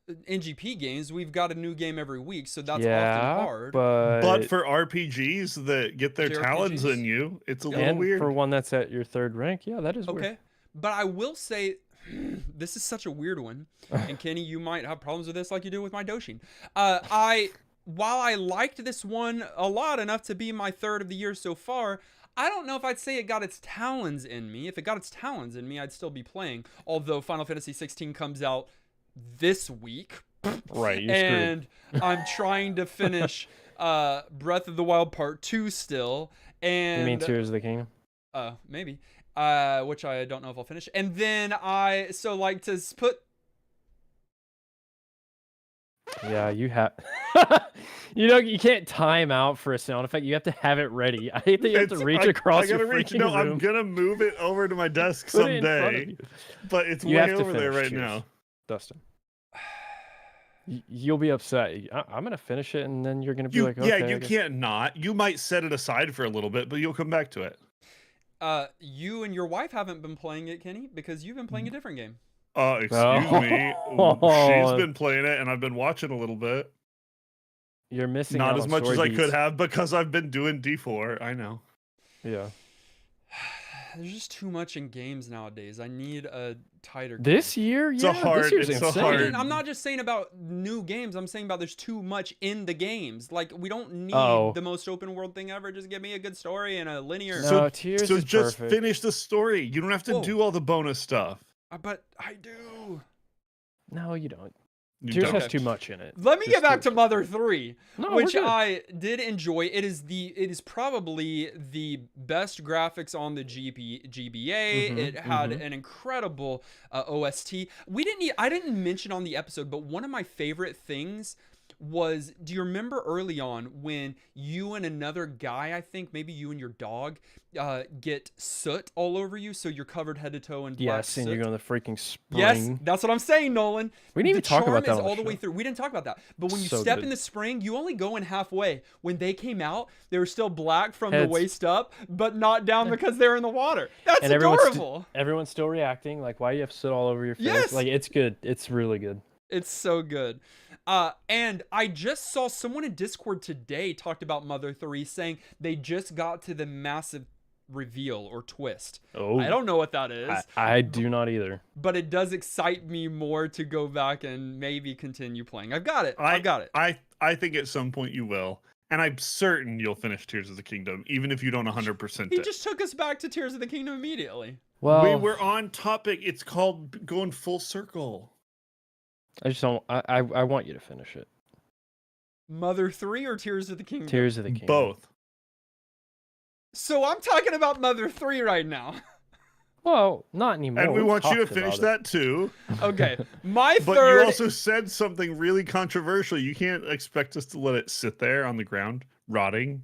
NGP games. We've got a new game every week, so that's often hard. But for RPGs that get their talons in you, it's a little weird. For one that's at your 3rd rank, that is weird. Okay, but I will say, this is such a weird one, and Kenny, you might have problems with this like you do with my Doshin. While I liked this one a lot, enough to be my 3rd of the year so far, I don't know if I'd say it got its talons in me. If it got its talons in me, I'd still be playing. Although Final Fantasy 16 comes out this week. Right, you're and screwed. I'm trying to finish Breath of the Wild Part 2 still. And you mean Tears of the Kingdom? Maybe. Which I don't know if I'll finish. And then to put... Yeah, you have... you can't time out for a sound effect. You have to have it ready. I hate that you have to reach across your freaking room. I'm going to move it over to my desk someday. But it's way over there right now. Dustin. You'll be upset. I'm going to finish it, and then you're going to be like, okay. Yeah, you can't not. You might set it aside for a little bit, but you'll come back to it. You and your wife haven't been playing it, Kenny, because you've been playing a different game. Excuse me. She's been playing it, and I've been watching a little bit. You're missing not out as much as I could have because I've been doing D4. I know. Yeah. There's just too much in games nowadays. I need a tighter. This year, it's hard. I'm not just saying about new games. I'm saying about there's too much in the games. Like we don't need the most open world thing ever. Just give me a good story and a linear. No, Tears is just perfect. Finish the story. You don't have to do all the bonus stuff. But I do. No, you don't. Tears has too much in it. Let me get back to Mother 3, which we're good. I did enjoy. It is probably the best graphics on the GBA. It had an incredible OST. I didn't mention on the episode, but one of my favorite things was, do you remember early on when you and another guy, I think maybe you and your dog, get soot all over you, so you're covered head to toe in black soot? And you're going to the freaking spring. Yes, that's what I'm saying, Nolan. We didn't even talk about that. The charm is all the way through. We didn't talk about that. But when you step in the spring, you only go in halfway. When they came out, they were still black from the waist up, but not down because they're in the water. That's adorable. Everyone's still reacting. Like, why do you have soot all over your face? Yes. Like, it's good. It's really good. It's so good. And I just saw someone in Discord today talked about Mother 3, saying they just got to the massive reveal or twist. Oh, I don't know what that is. I do not either. But it does excite me more to go back and maybe continue playing. I've got it. I think at some point you will. And I'm certain you'll finish Tears of the Kingdom, even if you don't 100% He just took us back to Tears of the Kingdom immediately. Well, we were on topic. It's called going full circle. I just don't. I want you to finish it. Mother 3 or Tears of the Kingdom? Tears of the Kingdom. Both. So I'm talking about Mother 3 right now. Well, not anymore. And we want you to finish that too. Okay. My but third... you also said something really controversial. You can't expect us to let it sit there on the ground, rotting.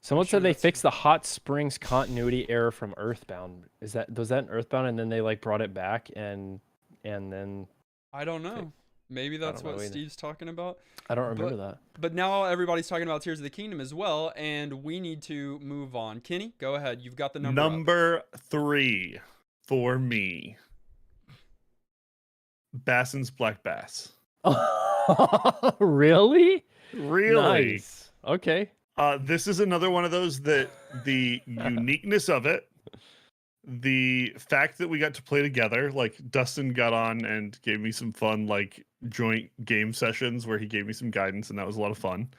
Someone said they fixed the hot springs continuity error from Earthbound. Was that in Earthbound, and then they like brought it back and then I don't know. Maybe that's what Steve's talking about. I don't remember that. But now everybody's talking about Tears of the Kingdom as well, and we need to move on. Kenny, go ahead. You've got the number. Number 3 for me. Bassin's Black Bass. Really? Really? Nice. Okay. This is another one of those that the uniqueness of it, the fact that we got to play together, like Dustin got on and gave me some fun, like joint game sessions where he gave me some guidance, and that was a lot of fun.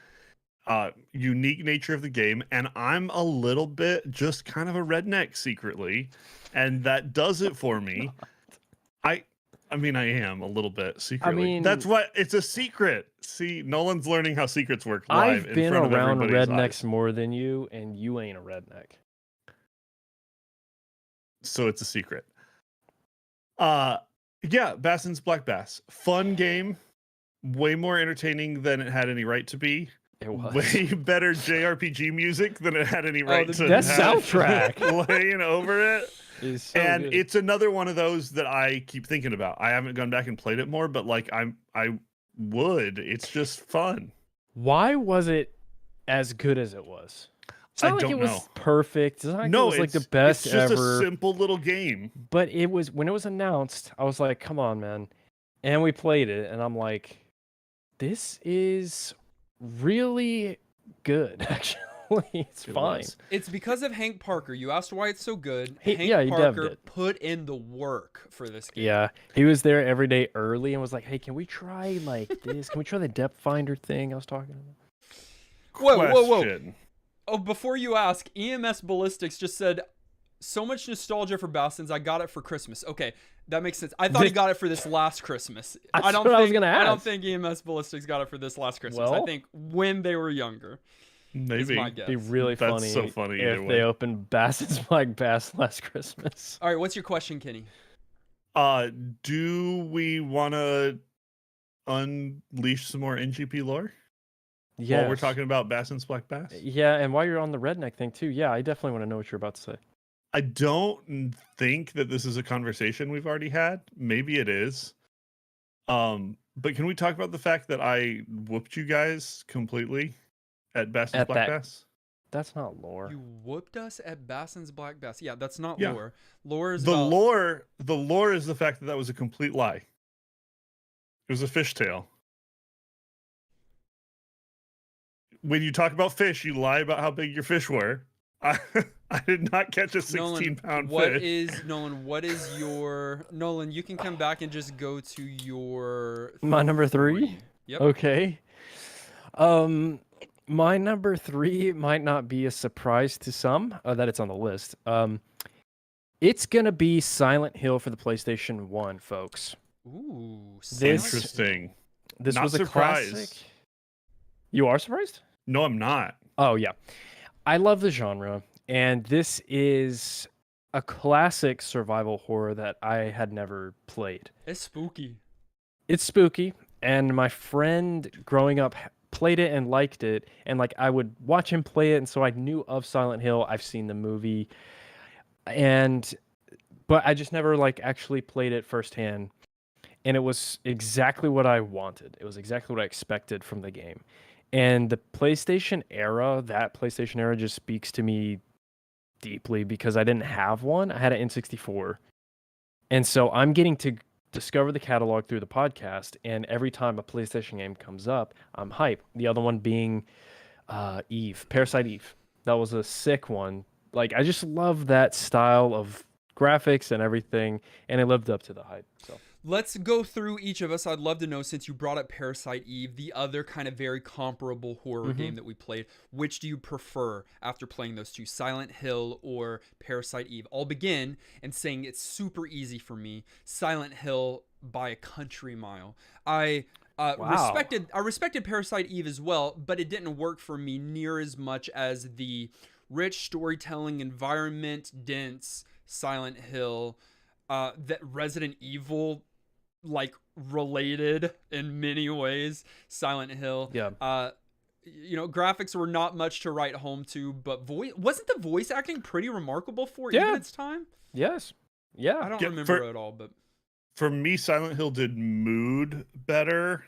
Unique nature of the game, and I'm a little bit just kind of a redneck secretly, and that does it for me. I mean, I am a little bit secretly. I mean, that's what it's a secret. See, Nolan's learning how secrets work live I've been in front of around everybody's rednecks eyes. more than you, and you ain't a redneck. So it's a secret. Yeah, Bassin's Black Bass. Fun game. Way more entertaining than it had any right to be. It was. Way better JRPG music than it had any right to that have soundtrack laying over it. Is so And good. it's another one of those that I keep thinking about. I haven't gone back and played it more, but like I would. It's just fun. Why was it as good as it was? It's not like it was perfect. It's not like it was like the best it's just ever. a simple little game. But it was, when it was announced, I was like, come on, man. And we played it, and I'm like, this is really good, actually. It's fine. It's because of Hank Parker. You asked why it's so good. He Hank Parker it. put in the work for this game. Yeah, he was there every day early and was like, hey, can we try like this? Can we try the depth finder thing I was talking about? Whoa. Oh, before you ask, EMS Ballistics just said, so much nostalgia for Bassin's. I got it for Christmas. Okay, that makes sense. I thought he got it for this last Christmas. I don't think EMS Ballistics got it for this last Christmas. I think when they were younger. Maybe. My guess. It'd be really funny. That's so funny if they opened Bassin's Black Bass last Christmas. All right, what's your question, Kenny? Do we want to unleash some more NGP lore? Yeah. While we're talking about Bassin's Black Bass? Yeah, and while you're on the redneck thing too, yeah, I definitely want to know what you're about to say. I don't think that this is a conversation we've already had. Maybe it is. But can we talk about the fact that I whooped you guys completely at Bassin's Black Bass? That's not lore. You whooped us at Bassin's Black Bass. Yeah, that's not lore. Lore is the lore is the fact that that was a complete lie. It was a fishtail. When you talk about fish, you lie about how big your fish were. I did not catch a 16-pound fish. What is your... Nolan, you can come back and just go to your... My number 3? Yep. Okay. My number 3 might not be a surprise to some that it's on the list. It's going to be Silent Hill for the PlayStation 1, folks. Ooh, Interesting. This Not was a surprised. classic. You are surprised? No, I'm not. Oh yeah, I love the genre, and this is a classic survival horror that I had never played. It's spooky. It's spooky, and my friend growing up played it and liked it, and like I would watch him play it, and so I knew of Silent Hill. I've seen the movie, but I just never like actually played it firsthand. And it was exactly what I wanted. It was exactly what I expected from the game. And the PlayStation era, that PlayStation era just speaks to me deeply because I didn't have one. I had an N64. And so I'm getting to discover the catalog through the podcast. And every time a PlayStation game comes up, I'm hype. The other one being Eve, Parasite Eve. That was a sick one. Like, I just love that style of graphics and everything. And it lived up to the hype. So. Let's go through each of us. I'd love to know, since you brought up Parasite Eve, the other kind of very comparable horror game that we played. Which do you prefer after playing those two, Silent Hill or Parasite Eve? I'll begin in saying it's super easy for me. Silent Hill by a country mile. I respected Parasite Eve as well, but it didn't work for me near as much as the rich storytelling, environment dense Silent Hill. That Resident Evil like related in many ways. Silent Hill. Yeah. Graphics were not much to write home to, but wasn't the voice acting pretty remarkable for even its time? Yes. Yeah. I don't remember at all, but for me, Silent Hill did mood better.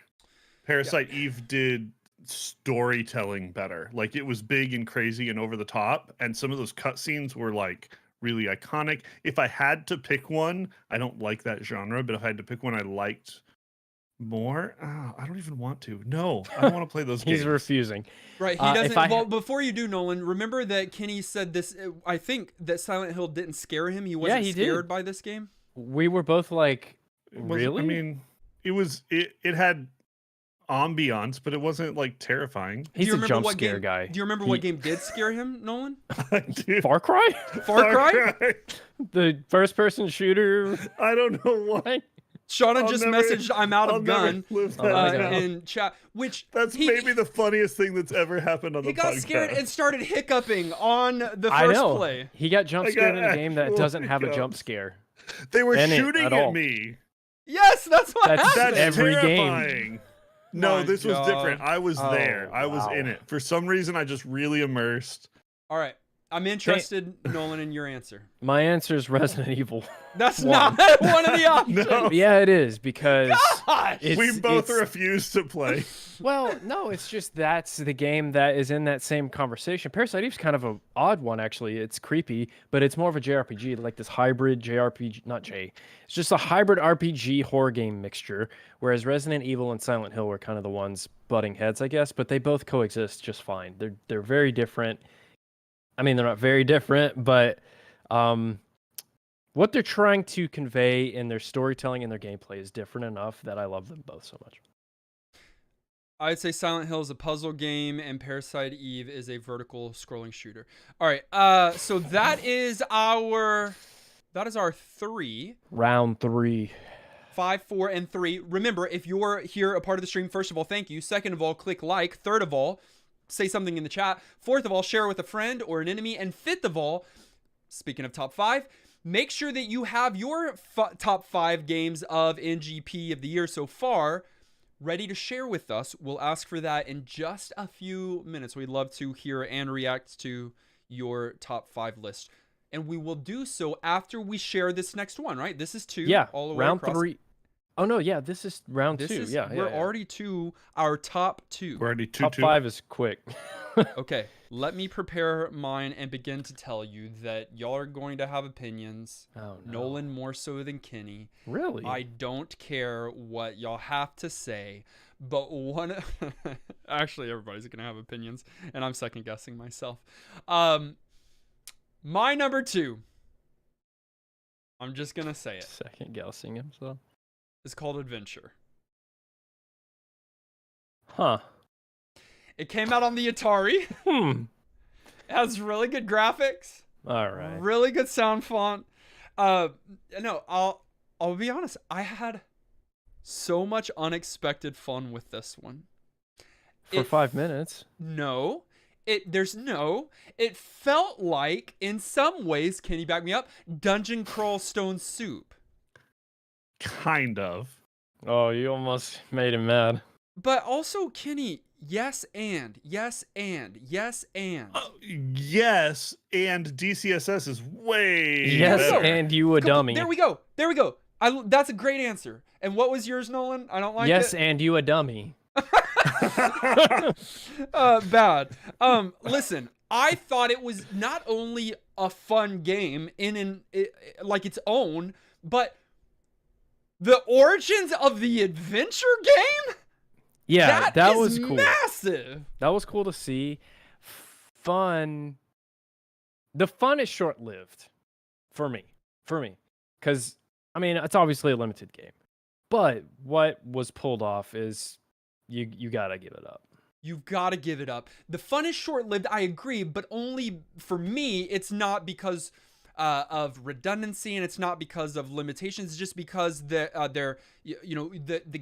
Parasite Eve did storytelling better. Like, it was big and crazy and over the top, and some of those cutscenes were like really iconic. If I had to pick one, I don't like that genre, but if I had to pick one I liked more, I don't even want to. No, I don't want to play those games. He's refusing. Right, he doesn't. Well, before you do, Nolan, remember that Kenny said this. I think that Silent Hill didn't scare him. He wasn't scared by this game. We were both like, really? I mean, it had ambiance, but it wasn't like terrifying. He's a jump scare guy. Do you remember what game did scare him, Nolan? Far Cry? Far Cry? The first person shooter. I don't know why. Shauna just messaged, "I'm out of gun," in chat. Which that's maybe the funniest thing that's ever happened on the podcast. He got scared and started hiccuping on the first play. He got jump scared in a game that doesn't have a jump scare. They were shooting at me. Yes, that's what happened. That's every terrifying. game. No, this was different. I was there. I was in it. For some reason, I just really immersed. All right. I'm interested, Nolan, in your answer. My answer is Resident Evil. That's not one of the options. No. Yeah, it is, because we both refuse to play. Well, no, it's just that's the game that is in that same conversation. Parasite Eve's kind of an odd one, actually. It's creepy, but it's more of a JRPG, like this hybrid JRPG, it's just a hybrid RPG horror game mixture, whereas Resident Evil and Silent Hill were kind of the ones butting heads, I guess, but they both coexist just fine. They're very different. I mean, they're not very different, but what they're trying to convey in their storytelling and their gameplay is different enough that I love them both so much. I'd say Silent Hill is a puzzle game and Parasite Eve is a vertical scrolling shooter. All right, so that is our 3. Round 3. 5, 4, and 3. Remember, if you're here a part of the stream, first of all, thank you. Second of all, click like. Third of all, say something in the chat. Fourth of all, share with a friend or an enemy. And fifth of all, speaking of top 5, make sure that you have your top 5 games of NGP of the year so far ready to share with us. We'll ask for that in just a few minutes. We'd love to hear and react to your top 5 list. And we will do so after we share this next one, right? This is 2. Yeah, all the way round across. 3. Oh, no, yeah, this is round 2. We're already to our top 2. We're already top 5 is quick. Okay, let me prepare mine and begin to tell you that y'all are going to have opinions. Oh, no. Nolan more so than Kenny. Really? I don't care what y'all have to say, but actually, everybody's going to have opinions, and I'm second guessing myself. My number 2, I'm just going to say it. Second guessing himself. It's called Adventure. Huh. It came out on the Atari. It has really good graphics. All right. Really good sound font. No, I'll be honest. I had so much unexpected fun with this one. For 5 minutes. No. It felt like, in some ways, can you back me up? Dungeon Crawl Stone Soup. Kind of. Oh, you almost made him mad. But also, Kenny, yes and Yes, and DCSS is way Yes, better. and you a dummy. There we go. That's a great answer. And what was yours, Nolan? I don't like it. Yes, and you a dummy. Bad. Listen, I thought it was not only a fun game like its own, but the origins of the adventure game? Yeah, that was cool. Massive. That was cool to see. Fun. The fun is short-lived for me. Because, I mean, it's obviously a limited game. But what was pulled off is you gotta give it up. You've got to give it up. The fun is short-lived, I agree, but only for me, it's not because of redundancy, and it's not because of limitations. It's just because the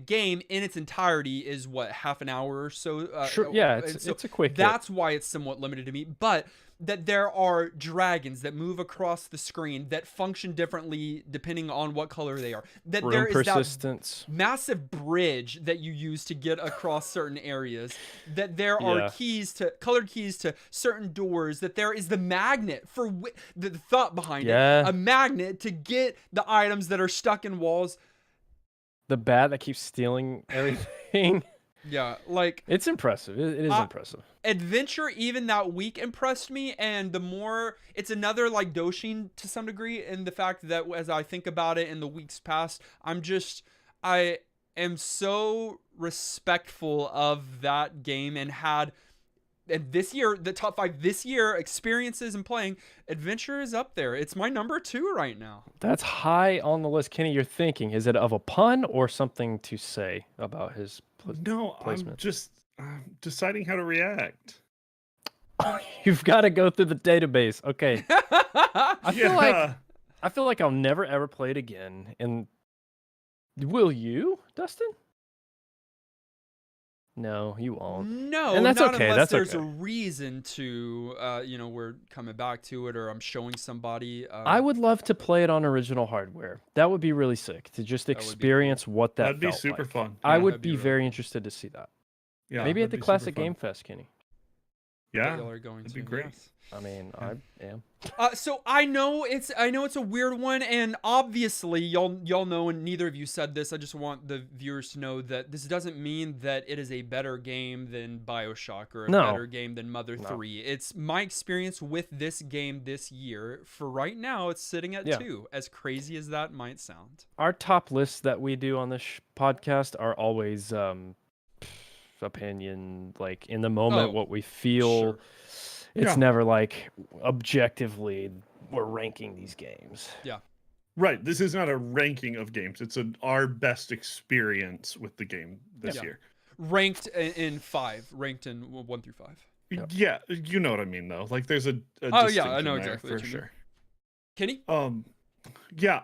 game in its entirety is what, half an hour or so. Sure, yeah, it's a quick. That's why it's somewhat limited to me. But that there are dragons that move across the screen that function differently depending on what color they are. That Room there is persistence. that massive bridge that you use to get across certain areas. That there are colored keys to certain doors. That there is the magnet for the thought behind it. A magnet to get the items that are stuck in walls. The bat that keeps stealing everything. Yeah, like it's impressive. It is impressive. Adventure, even that week, impressed me, and the more it's another like Doshin to some degree, in the fact that as I think about it in the weeks past, I am so respectful of that game and this year, the top 5 this year experiences and playing. Adventure is up there. It's my number 2 right now. That's high on the list. Kenny, you're thinking, is it of a pun or something to say about his placement? I'm just deciding how to react. You've got to go through the database. Okay. I feel like I'll never ever play it again. And will you, Dustin? No, you won't. No, and that's not okay. Unless that's there's okay. a reason to, we're coming back to it, or I'm showing somebody. I would love to play it on original hardware. That would be really sick to just experience what that That'd be felt super like. fun. I would be very interested to see that. Yeah, maybe at the Classic Game Fest, Kenny. Yeah, that'd be great. Yes. I mean, I am. So I know it's a weird one, and obviously y'all know, and neither of you said this. I just want the viewers to know that this doesn't mean that it is a better game than BioShock or a better game than Mother 3. It's my experience with this game this year. For right now, it's sitting at 2. As crazy as that might sound. Our top lists that we do on this podcast are always opinion, like in the moment, what we feel. Sure. It's never like objectively we're ranking these games. Yeah. Right. This is not a ranking of games. It's our best experience with the game this year. Ranked in 5. Ranked in 1 through 5. Yeah, you know what I mean though. Like there's a I know exactly for sure. Kenny? Yeah,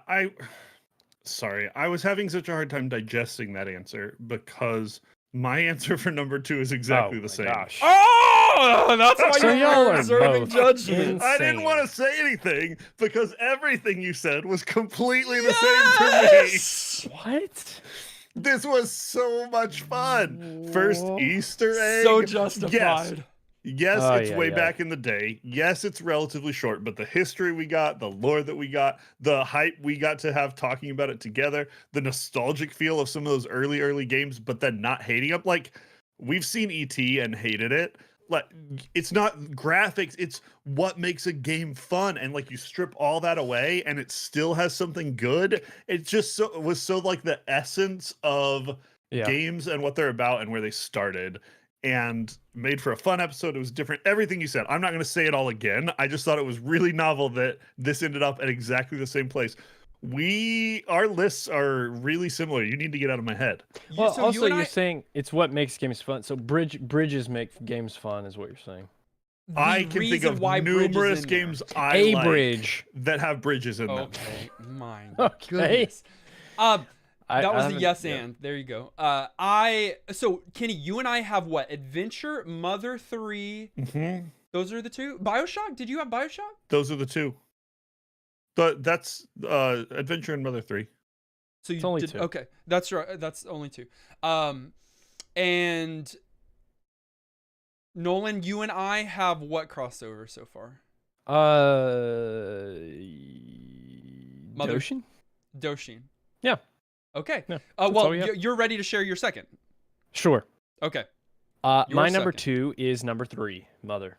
sorry. I was having such a hard time digesting that answer because my answer for number 2 is exactly the same. Gosh. Oh, that's why So you're y'all are reserving both judgment. I didn't want to say anything because everything you said was completely the same for me. What? This was so much fun. First Easter egg. So justified. Yes, it's way back in the day. Yes, it's relatively short, but the history we got, the lore that we got, the hype we got to have talking about it together, the nostalgic feel of some of those early games, but then not hating them. Like, we've seen E.T. and hated it. Like, it's not graphics, it's what makes a game fun. And like, you strip all that away and it still has something good. It just was so like the essence of games and what they're about and where they started. And made for a fun episode. It was different. Everything you said. I'm not going to say it all again. I just thought it was really novel that this ended up at exactly the same place. Our lists are really similar. You need to get out of my head. Well, so also you're saying it's what makes games fun. So bridges make games fun, is what you're saying. I can think of numerous games I like bridge that have bridges in them. Okay, my Okay. goodness. That was a yes and. There you go. So Kenny, you and I have what? Adventure, Mother 3. Mm-hmm. Those are the two. BioShock? Did you have BioShock? Those are the two. That's Adventure and Mother 3. So you it's only did 2. Okay. That's right. That's only 2. And Nolan, you and I have what crossover so far? Doshin. Yeah. Okay. Yeah, well, you're ready to share your second. Sure. Okay. My number 2 is number 3, Mother.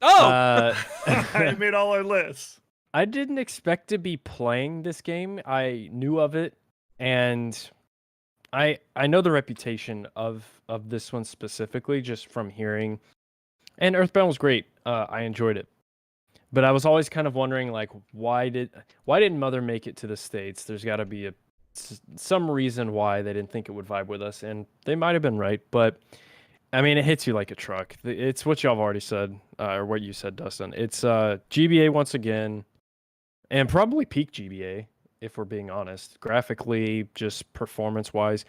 Oh! I made all our lists. I didn't expect to be playing this game. I knew of it, and I know the reputation of this one specifically just from hearing. And Earthbound was great. I enjoyed it. But I was always kind of wondering, like, why didn't Mother make it to the States? There's got to be some reason why they didn't think it would vibe with us, and they might have been right. But I mean, it hits you like a truck. It's what y'all have already said, or what you said, Dustin. It's GBA once again, and probably peak GBA if we're being honest. Graphically, just performance-wise,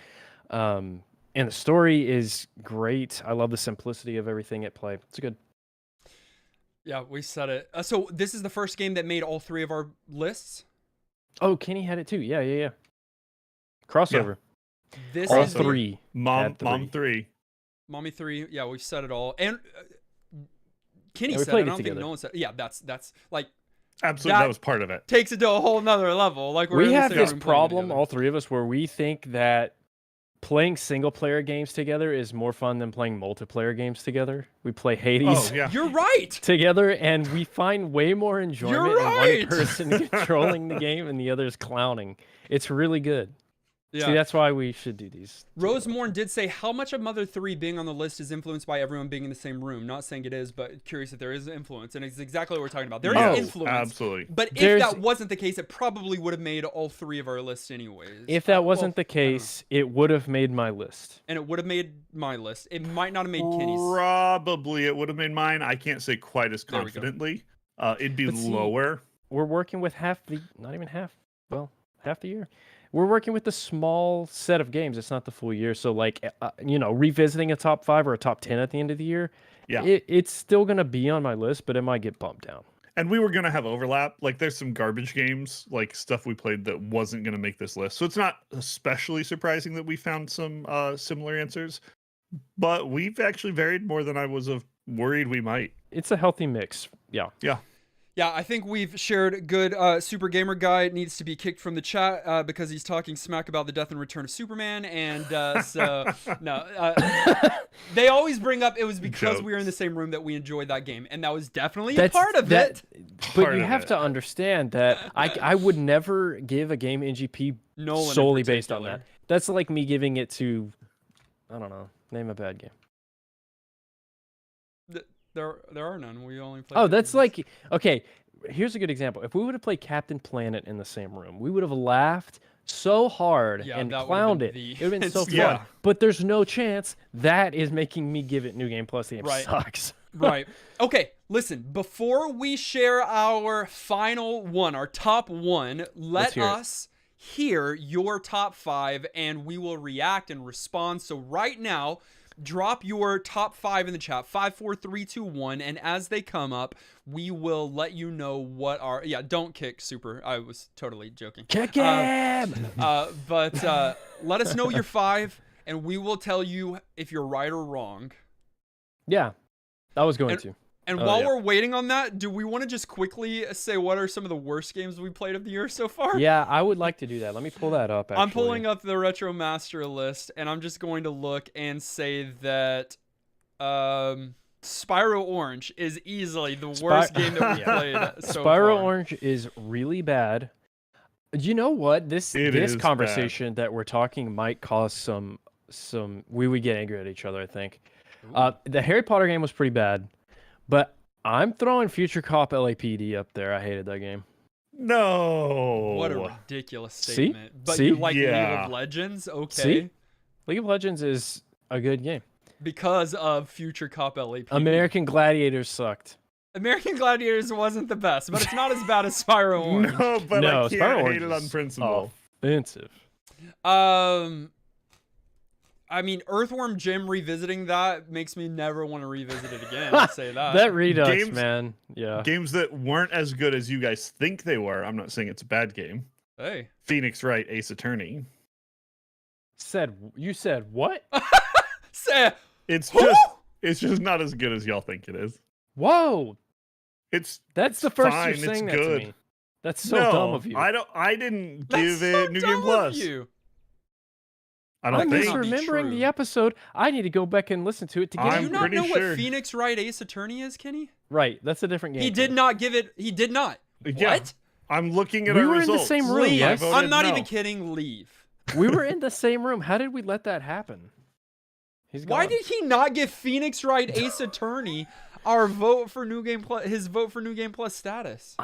and the story is great. I love the simplicity of everything at play. It's good. Yeah, we said it. So this is the first game that made all 3 of our lists? Oh, Kenny had it too. Yeah. Crossover. Yeah. This all is 3. Mom 3. Mommy 3. Yeah, we've said it all. And Kenny said it. I don't think no one said it. Yeah, that's like... Absolutely, that was part of it. Takes it to a whole nother level. Like we have this problem, all 3 of us, where we think that playing single-player games together is more fun than playing multiplayer games together. We play Hades You're right. together, and we find way more enjoyment in one person controlling the game and the other's clowning. It's really good. Yeah. See, that's why we should do these. Rosemorn did say, how much of Mother 3 being on the list is influenced by everyone being in the same room? Not saying it is, but curious if there is influence. And it's exactly what we're talking about. There is influence. Absolutely. But if that wasn't the case, it probably would have made all 3 of our lists anyways. If that wasn't the case, it would have made my list. And it would have made my list. It might not have made Kenny's. Probably it would have made mine. I can't say quite as confidently. It'd be lower. We're working with half the year. We're working with a small set of games. It's not the full year. So, like, revisiting a top 5 or a top 10 at the end of the year, it's still going to be on my list, but it might get bumped down. And we were going to have overlap. Like, there's some garbage games, like stuff we played that wasn't going to make this list. So it's not especially surprising that we found some similar answers. But we've actually varied more than I was worried we might. It's a healthy mix. Yeah. Yeah, I think we've shared good. Super Gamer Guy needs to be kicked from the chat because he's talking smack about the death and return of Superman. And they always bring up it was because we were in the same room that we enjoyed that game. And that was definitely a part of it. But you have to understand that I would never give a game NGP solely based on that. That's like me giving it to, I don't know, name a bad game. There are none. We only play. Oh, that's like, okay, here's a good example. If we would have played Captain Planet in the same room, we would have laughed so hard and clowned it. It would have been so fun. But there's no chance that is making me give it New Game Plus. The game sucks. Right. Okay, listen, before we share our final one, our top 1, let us hear your top 5 and we will react and respond. So right now, drop your top 5 in the chat, 5, 4, 3, 2, 1, and as they come up, we will let you know what our... Yeah, don't kick Super. I was totally joking. Kick him! But let us know your 5, and we will tell you if you're right or wrong. Yeah, I was going to. And while we're waiting on that, do we want to just quickly say what are some of the worst games we played of the year so far? Yeah, I would like to do that. Let me pull that up, actually. I'm pulling up the Retro Master list, and I'm just going to look and say that Spyro Orange is easily the worst game that we played so far. Spyro Orange is really bad. You know what? This conversation that we're talking might cause some we would get angry at each other, I think. The Harry Potter game was pretty bad. But I'm throwing Future Cop LAPD up there. I hated that game. No. What a ridiculous statement. But you like League of Legends? Okay. See? League of Legends is a good game. Because of Future Cop LAPD. American Gladiators sucked. American Gladiators wasn't the best, but it's not as bad as Spyro Orange. No, but I can't hate it on principle. Offensive. I mean, Earthworm Jim revisiting that makes me never want to revisit it again. I'll say that. That Redux, man. Yeah. Games that weren't as good as you guys think they were. I'm not saying it's a bad game. Hey. Phoenix Wright Ace Attorney. You said what? It's just not as good as y'all think it is. Whoa. That's the first fine, you're saying it's that good. to me. That's so dumb of you. I didn't give so it New Game Plus. I don't I'm think. misremembering the episode. I need to go back and listen to it to get. Do you not know sure. what Phoenix Wright Ace Attorney is, Kenny? Right, that's a different game. He did not give it. He did not. Yeah, What? I'm looking at We our were in the results. same room, Leave. yes. I voted I'm not no. even kidding. Leave. We were in the same room. How did we let that happen? Why did he not give Phoenix Wright Ace Attorney our vote for New Game Plus? His vote for New Game Plus status.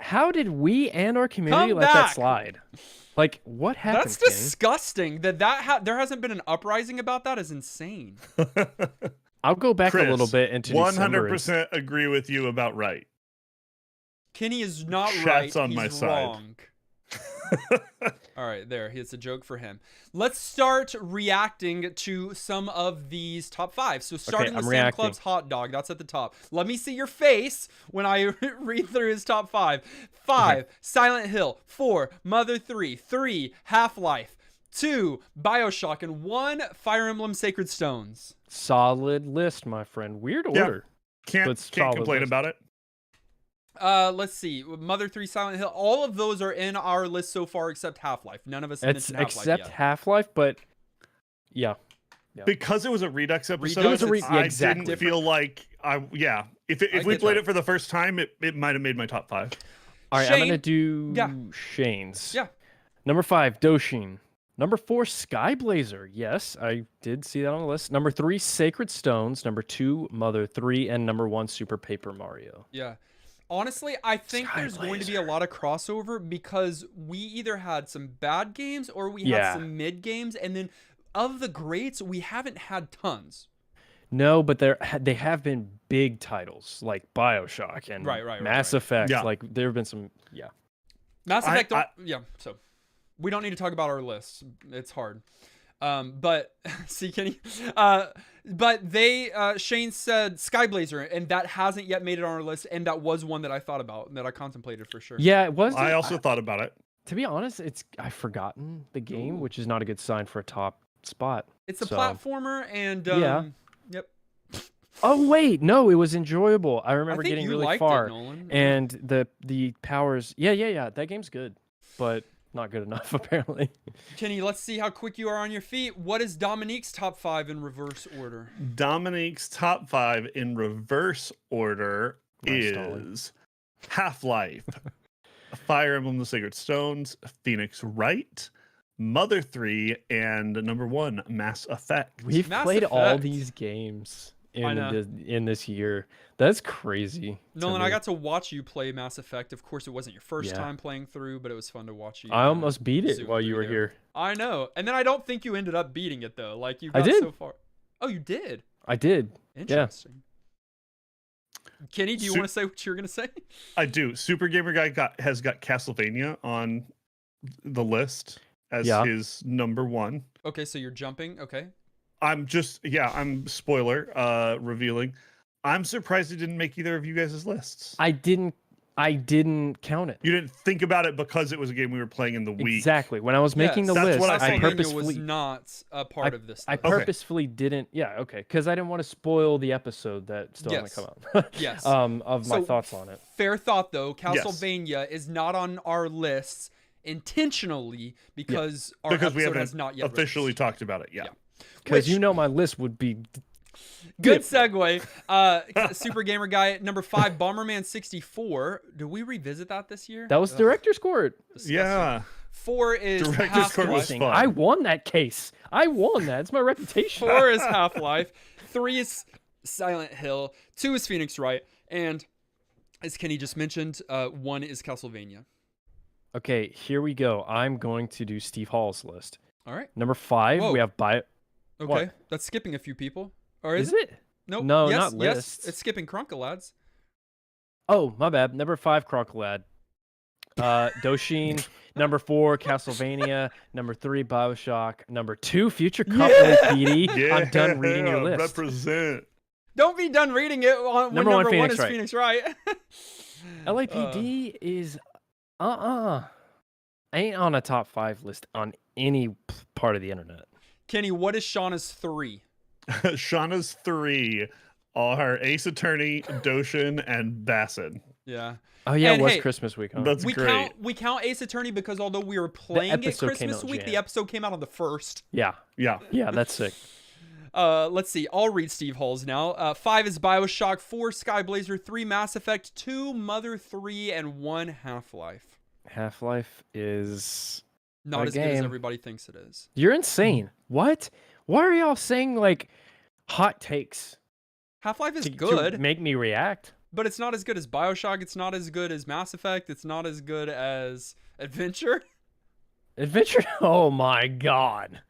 How did we and our community Come let back. that slide? Like, what happened? That's disgusting. There hasn't been an uprising about that is insane. I'll go back Chris, a little bit into 100% agree with you about right. Kenny is not Chat's right. on He's my side. wrong. All right, there. It's a joke for him. Let's start reacting to some of these top 5. So starting with Sam Club's hot dog. That's at the top. Let me see your face when I read through his top 5. 5, okay. Silent Hill. 4, Mother 3. 3, Half-Life. 2, BioShock. And 1, Fire Emblem Sacred Stones. Solid list, my friend. Weird order. Can't complain about it. Let's see. Mother 3, Silent Hill. All of those are in our list so far except Half-Life. None of us mentioned Half-Life except yet. Half-Life, but yeah. Because it was a Redux episode, I didn't feel like if we played it for the first time, it might have made my top 5. All right, Shane, I'm gonna do Shane's. Yeah. Number 5, Doshin. Number 4, Skyblazer. Yes, I did see that on the list. Number 3, Sacred Stones. Number 2, Mother 3, and number 1, Super Paper Mario. Yeah. Honestly, I think there's going to be a lot of crossover because we either had some bad games or we had some mid games, and then of the greats, we haven't had tons. No, but they have been big titles like BioShock and Mass Effect. Yeah. Like there have been some, Mass Effect, so we don't need to talk about our lists. It's hard. But see, Kenny, but Shane said Skyblazer, and that hasn't yet made it on our list, and that was one that I thought about and that I contemplated for sure. Yeah, it was. I also thought about it. To be honest, I've forgotten the game, which is not a good sign for a top spot. It's a platformer, and yep. Oh wait, no, it was enjoyable. I remember I think getting you really liked far, it, Nolan. And the powers. Yeah. That game's good, but not good enough apparently. Kenny, let's see how quick you are on your feet. What is Dominique's top 5 in reverse order? Dominique's top 5 in reverse order is Half-Life, Fire Emblem: The Sacred Stones, Phoenix Wright, Mother 3, and number 1, Mass Effect. We've played all these games in this year. That's crazy. Nolan, I got to watch you play Mass Effect. Of course, it wasn't your first time playing through, but it was fun to watch you. I almost beat it while you were here. I know. And then I don't think you ended up beating it, though. Like, you got so far. Oh, you did? I did. Interesting. Yeah. Kenny, do you want to say what you were going to say? I do. Super Gamer Guy has got Castlevania on the list as his number 1. Okay, so you're jumping. Okay. I'm spoiler revealing. I'm surprised it didn't make either of you guys' lists. I didn't count it. You didn't think about it because it was a game we were playing in the week. Exactly. When I was making the list, I purposefully was not a part of this. I purposefully didn't. Yeah, okay, because I didn't want to spoil the episode that still hasn't come out. Yes. Of my thoughts on it. Fair thought, though. Castlevania is not on our lists intentionally because our episode we haven't has not yet officially talked about it. Yeah. Because my list would be. Good segue. Super Gamer Guy, number 5, Bomberman 64. Did we revisit that this year? That was Director's Court. Disgusting. Yeah. 4 is Director's Court was fun. I won that case. I won that. It's my reputation. 4 is Half-Life. 3 is Silent Hill. 2 is Phoenix Wright. And as Kenny just mentioned, 1 is Castlevania. Okay, here we go. I'm going to do Steve Hall's list. All right. Number 5, we have Okay, What? That's skipping a few people. Or is it? Nope. No, yes, not lists. Yes, it's skipping Cronkalads. Oh, my bad. Number 5, Crocodile. Doshin. Number 4, Castlevania. Number 3, BioShock. Number 2, Future Cup. PD. Yeah, I'm done reading your list. Represent. Don't be done reading it when number one is Phoenix Wright. LAPD is ain't on a top 5 list on any part of the internet. Kenny, what is Shauna's 3? Shauna's 3 are Ace Attorney, Doshin, and Bassin. Yeah. Oh yeah, and it was hey, Christmas week. Huh? That's great. We count Ace Attorney because although we were playing it Christmas week, the episode came out on the 1st. Yeah. That's sick. Let's see. I'll read Steve Hall's now. 5 is BioShock, 4 Skyblazer, 3 Mass Effect, 2 Mother 3, and 1 Half-Life. Half-Life is not as good as everybody thinks it is. You're insane. What? Why are y'all saying like hot takes? Half-Life is good. To make me react. But it's not as good as BioShock. It's not as good as Mass Effect. It's not as good as Adventure. Adventure? Oh my god.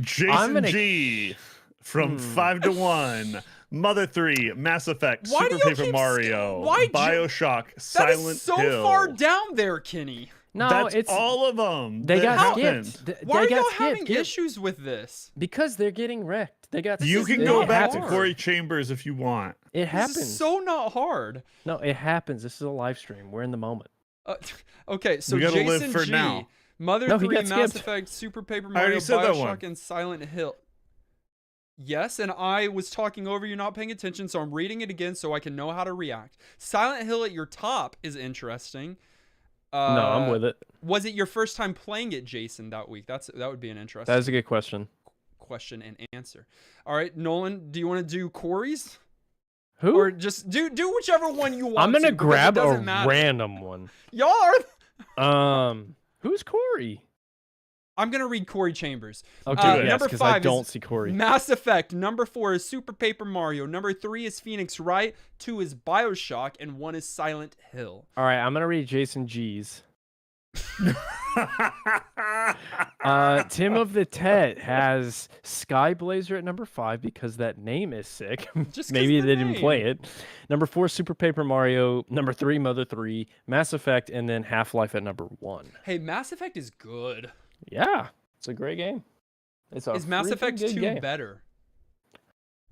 Jason G. From 5 to 1. Mother 3, Mass Effect, Super Paper Mario, BioShock, Silent Hill. That is so far down there, Kenny. No, it's all of them. They got skipped. Why are y'all having issues with this? Because they're getting wrecked. They got. You can go back to Corey Chambers if you want. It happens. This is so not hard. No, it happens. This is a live stream. We're in the moment. Okay, so Jason G, Mother 3, Mass Effect, Super Paper Mario, BioShock, and Silent Hill. Yes, and I was talking over you not paying attention, so I'm reading it again so I can know how to react. Silent Hill at your top is interesting. No, I'm with it. Was it your first time playing it, Jason, that week? That would be an interesting. That is a good question. Question and answer. All right, Nolan, do you want to do Corey's? Who? Or just do whichever one you want. I'm gonna grab a random one. Y'all are. Who's Corey? I'm gonna read Corey Chambers. Okay, number 5 I don't see Corey. Mass Effect. Number 4 is Super Paper Mario. Number 3 is Phoenix Wright. 2 is BioShock, and 1 is Silent Hill. All right, I'm gonna read Jason G's. Tim of the Tet has Skyblazer at number 5 because that name is sick. Maybe they didn't play it. Number 4, Super Paper Mario. Number 3, Mother 3, Mass Effect, and then Half-Life at number 1. Hey, Mass Effect is good. Yeah, it's a great game. Is Mass Effect 2 better?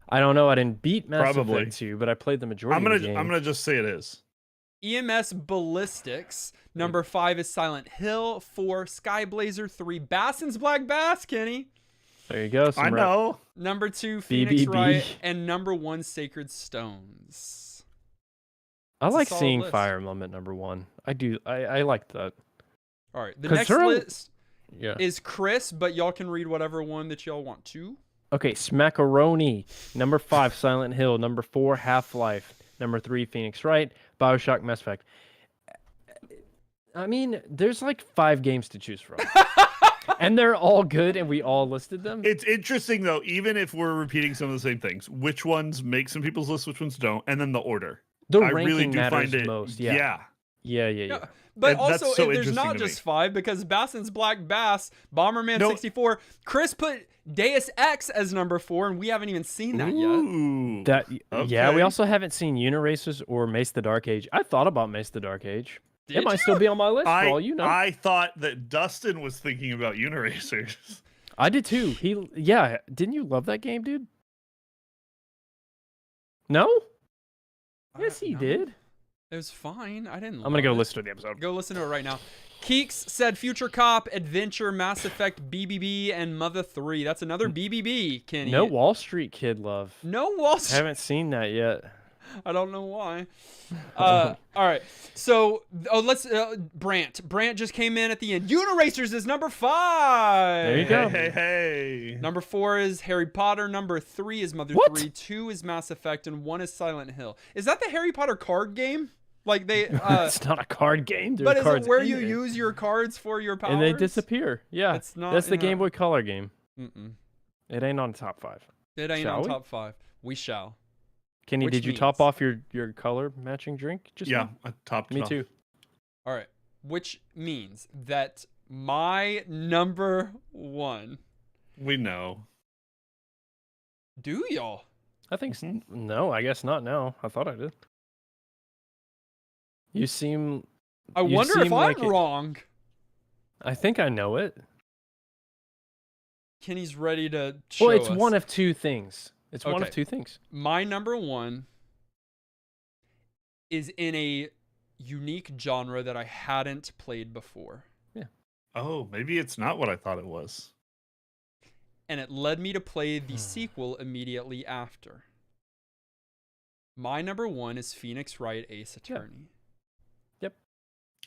I don't know. I didn't beat Mass Effect 2, but I played the majority of the game. I'm gonna just say it is. EMS Ballistics. Number 5 is Silent Hill. 4 Skyblazer. 3 Bassin's Black Bass, Kenny. There you go. I know. Number 2 Phoenix Wright, and number 1 Sacred Stones. I like seeing Fire Emblem at number 1. I do. I like that. All right, the next list is Chris, but y'all can read whatever one that y'all want to. Okay, Smackaroni. Number 5, Silent Hill. Number 4, Half-Life. Number 3, Phoenix Wright. BioShock, Mass Effect. I mean, there's like 5 games to choose from. And they're all good, and we all listed them. It's interesting, though, even if we're repeating some of the same things, which ones make some people's lists, which ones don't, and then the order. The ranking matters most. Yeah. But also, there's not just 5, because Bassin's Black Bass, Bomberman 64, Chris put Deus Ex as number 4, and we haven't even seen that yet. Yeah, we also haven't seen Uniracers or Mace the Dark Age. I thought about Mace the Dark Age. It might still be on my list, for all you know. I thought that Dustin was thinking about Uniracers. I did too. Didn't you love that game, dude? No? Yes, he did. It was fine. I didn't. I'm gonna go listen to the episode. Go listen to it right now. Keeks said Future Cop, Adventure, Mass Effect, BBB, and Mother 3. That's another BBB, Kenny. No Wall Street Kid love. No Wall Street. Haven't seen that yet. I don't know why. All right. So let's Brant. Brant just came in at the end. Uniracers is number 5. There you go. Hey. Number 4 is Harry Potter. Number 3 is Mother 3. 2 is Mass Effect, and 1 is Silent Hill. Is that the Harry Potter card game? Like they it's not a card game. But is it where you use your cards for your powers? And they disappear. Yeah. It's not. That's the Game Boy Color game. Mm-mm. It ain't on top 5. It ain't on top 5. We shall. Kenny, did you top off your color matching drink? I topped it off. Me too. All right. Which means that my number 1. We know. Do y'all? I think no. I guess not now. I thought I did. You seem. I wonder if I'm wrong. I think I know it. Kenny's ready to show Well, it's us. one of two things. It's one of Okay. two things. My number one is in a unique genre that I hadn't played before. Yeah. Oh, maybe it's not what I thought it was. And it led me to play the sequel immediately after. My number one is Phoenix Wright Ace Attorney. Yep.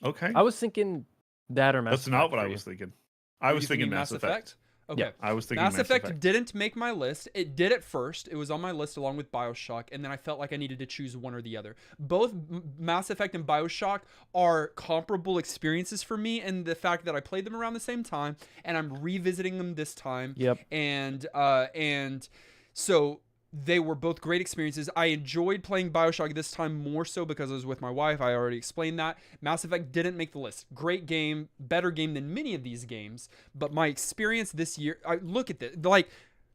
Okay. I was thinking that or Mass That's Effect not what for I you. was thinking. I was thinking Mass Effect. Okay. Yeah, I was thinking Mass Effect didn't make my list. It did at first. It was on my list along with BioShock, and then I felt like I needed to choose one or the other. Both Mass Effect and BioShock are comparable experiences for me, and the fact that I played them around the same time, and I'm revisiting them this time. Yep. And so they were both great experiences. I enjoyed playing BioShock this time more so because I was with my wife. I already explained that. Mass Effect didn't make the list. Great game, better game than many of these games. But my experience this year, I look at this, like,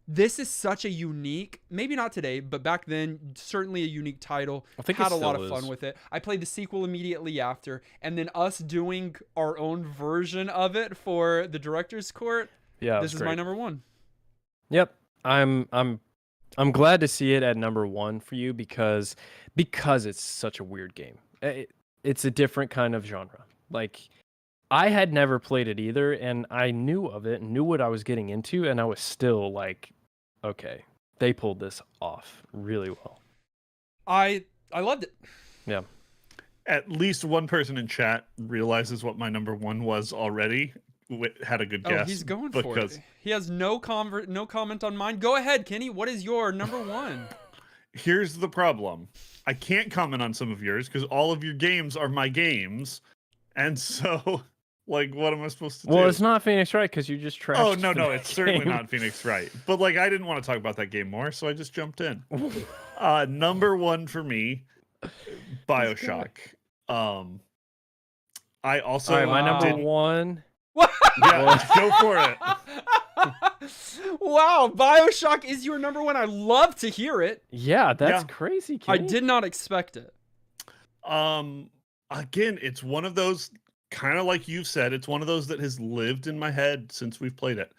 this is such a unique, maybe not today, but back then, certainly a unique title. I think had it a lot still of fun is. with it. I played the sequel immediately after, and then us doing our own version of it for the director's court. Yeah, This is my number one. Yep. I'm glad to see it at number one for you because it's such a weird game. It's a different kind of genre. Like, I had never played it either, and I knew of it and knew what I was getting into, and I was still like, okay, they pulled this off really well. I loved it. Yeah. At least one person in chat realizes what my number one was already. Had a good guess. Oh, he's going for it. He has no comment on mine. Go ahead, Kenny. What is your number one? Here's the problem. I can't comment on some of yours because all of your games are my games. And so, like, what am I supposed to do? Well, it's not Phoenix Wright because you just trashed. Oh, no, the it's certainly game. not Phoenix Wright. But, like, I didn't want to talk about that game more, so I just jumped in. Number one for me, BioShock. I also... All right, my number one... Yeah, go for it. Wow, BioShock is your number one. I love to hear it. Yeah, that's crazy, Kenny. I did not expect it. Again, it's one of those, kind of like you've said, it's one of those that has lived in my head since we've played it.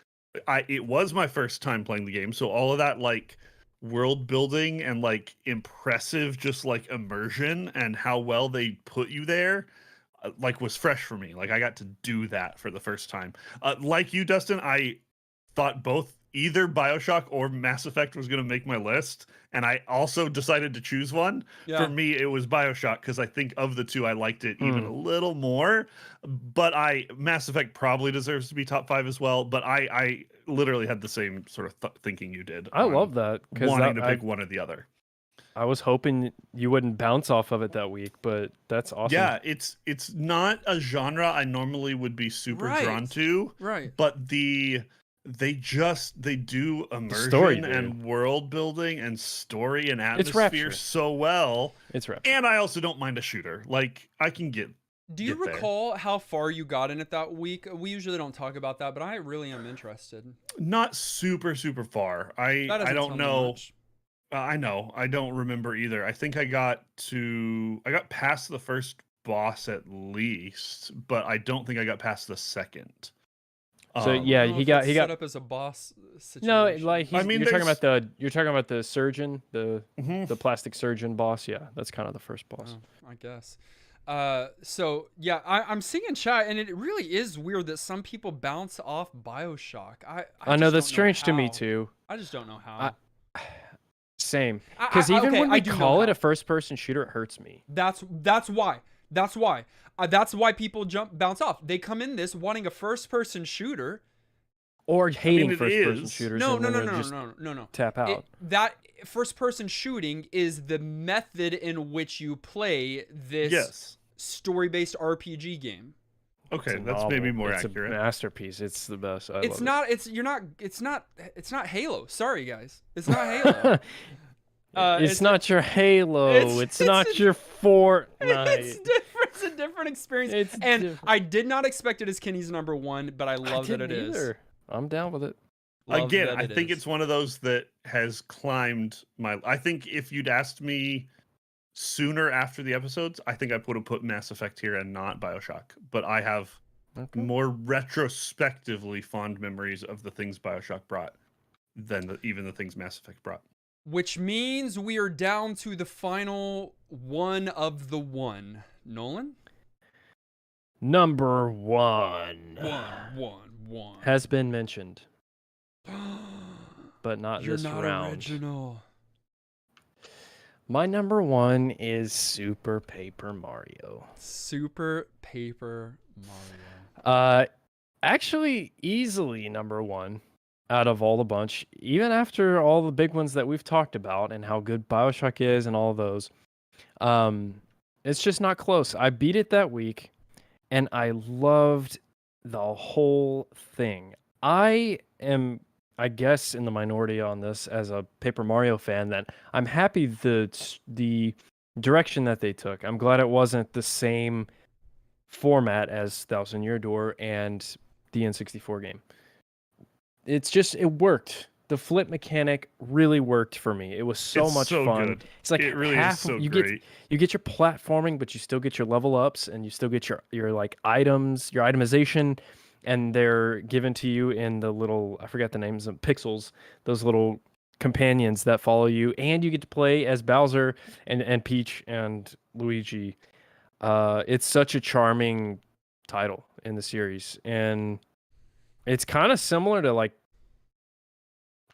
It was my first time playing the game, so all of that, like, world building and, like, impressive just, like, immersion and how well they put you there, like, was fresh for me. Like, I got to do that for the first time. Like you, Dustin, I thought both either BioShock or Mass Effect was going to make my list, and I also decided to choose one. Yeah. For me, it was BioShock because I think of the two, I liked it even a little more. But Mass Effect probably deserves to be top 5 as well. But I literally had the same sort of thinking you did. I love that. Wanting to pick one or the other. I was hoping you wouldn't bounce off of it that week, but that's awesome. Yeah, it's not a genre I normally would be super drawn to. Right. But they do immersion and world building and story and atmosphere so well. It's Rapture. And I also don't mind a shooter. Like, I can get. Do you recall how far you got in it that week? We usually don't talk about that, but I really am interested. Not super far. I don't know. I know. I don't remember either. I think I got past the first boss at least, but I don't think I got past the second. So yeah, he got set up as a boss situation. No, like I mean, you're talking about the surgeon, the plastic surgeon boss. Yeah, that's kind of the first boss. Oh, I guess. So yeah, I'm seeing in chat, and it really is weird that some people bounce off BioShock. I know that's strange to me too. I just don't know how. Same, because even when we call it a first-person shooter, it hurts me. That's why. That's why people bounce off. They come in this wanting a first-person shooter, or hating first-person shooters. No. Tap out. That first-person shooting is the method in which you play this story-based RPG game. Okay, that's maybe more accurate. It's a masterpiece. It's the best. It's not Halo. Sorry, guys. It's not Halo. It's not your Halo. It's not your Fortnite. It's different. It's a different experience. I did not expect it as Kenny's number one, but I love that it is. I'm down with it. Again, I think it's one of those that has climbed my. I think if you'd asked me sooner after the episodes, I think I would have put Mass Effect here and not BioShock. But I have more retrospectively fond memories of the things BioShock brought than even the things Mass Effect brought. Which means we are down to the final one of the one. Nolan? Number one. One. Has been mentioned. But not You're this not round. original. My number one is Super Paper Mario. Super Paper Mario. Actually, easily number one out of all the bunch. Even after all the big ones that we've talked about and how good BioShock is and all of those, it's just not close. I beat it that week, and I loved the whole thing. I am, I guess, in the minority on this as a Paper Mario fan, that I'm happy the direction that they took. I'm glad it wasn't the same format as Thousand Year Door and the N64 game. It's just, it worked. The flip mechanic really worked for me. It was so much fun. Good. It's like it really half is so you great. You get your platforming, but you still get your level ups, and you still get your like items, your itemization, and they're given to you in the little, I forgot the names of pixels, those little companions that follow you, and you get to play as Bowser and Peach and Luigi. It's such a charming title in the series, and it's kind of similar to like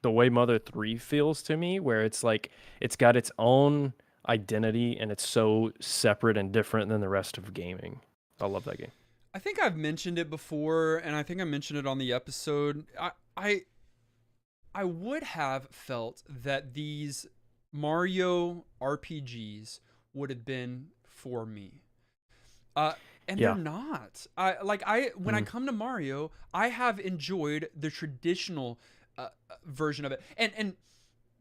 the way Mother 3 feels to me, where it's like it's got its own identity and it's so separate and different than the rest of gaming. I love that game. I think I've mentioned it before, and I think I mentioned it on the episode. I would have felt that these Mario RPGs would have been for me. And they're not. When I come to Mario, I have enjoyed the traditional version of it, and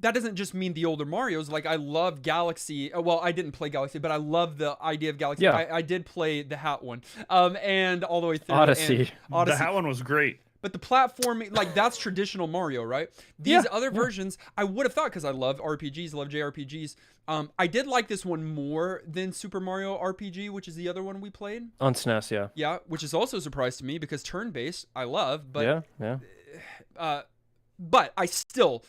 that doesn't just mean the older Marios. Like, I love Galaxy. Well, I didn't play Galaxy, but I love the idea of Galaxy. Yeah. I did play the Hat one, and all the way through Odyssey. The Hat one was great. But the platforming, like, that's traditional Mario, right? These other versions, I would have thought, because I love RPGs, love JRPGs. I did like this one more than Super Mario RPG, which is the other one we played. On SNES, yeah. Yeah, which is also a surprise to me, because turn-based, I love, but... Yeah. But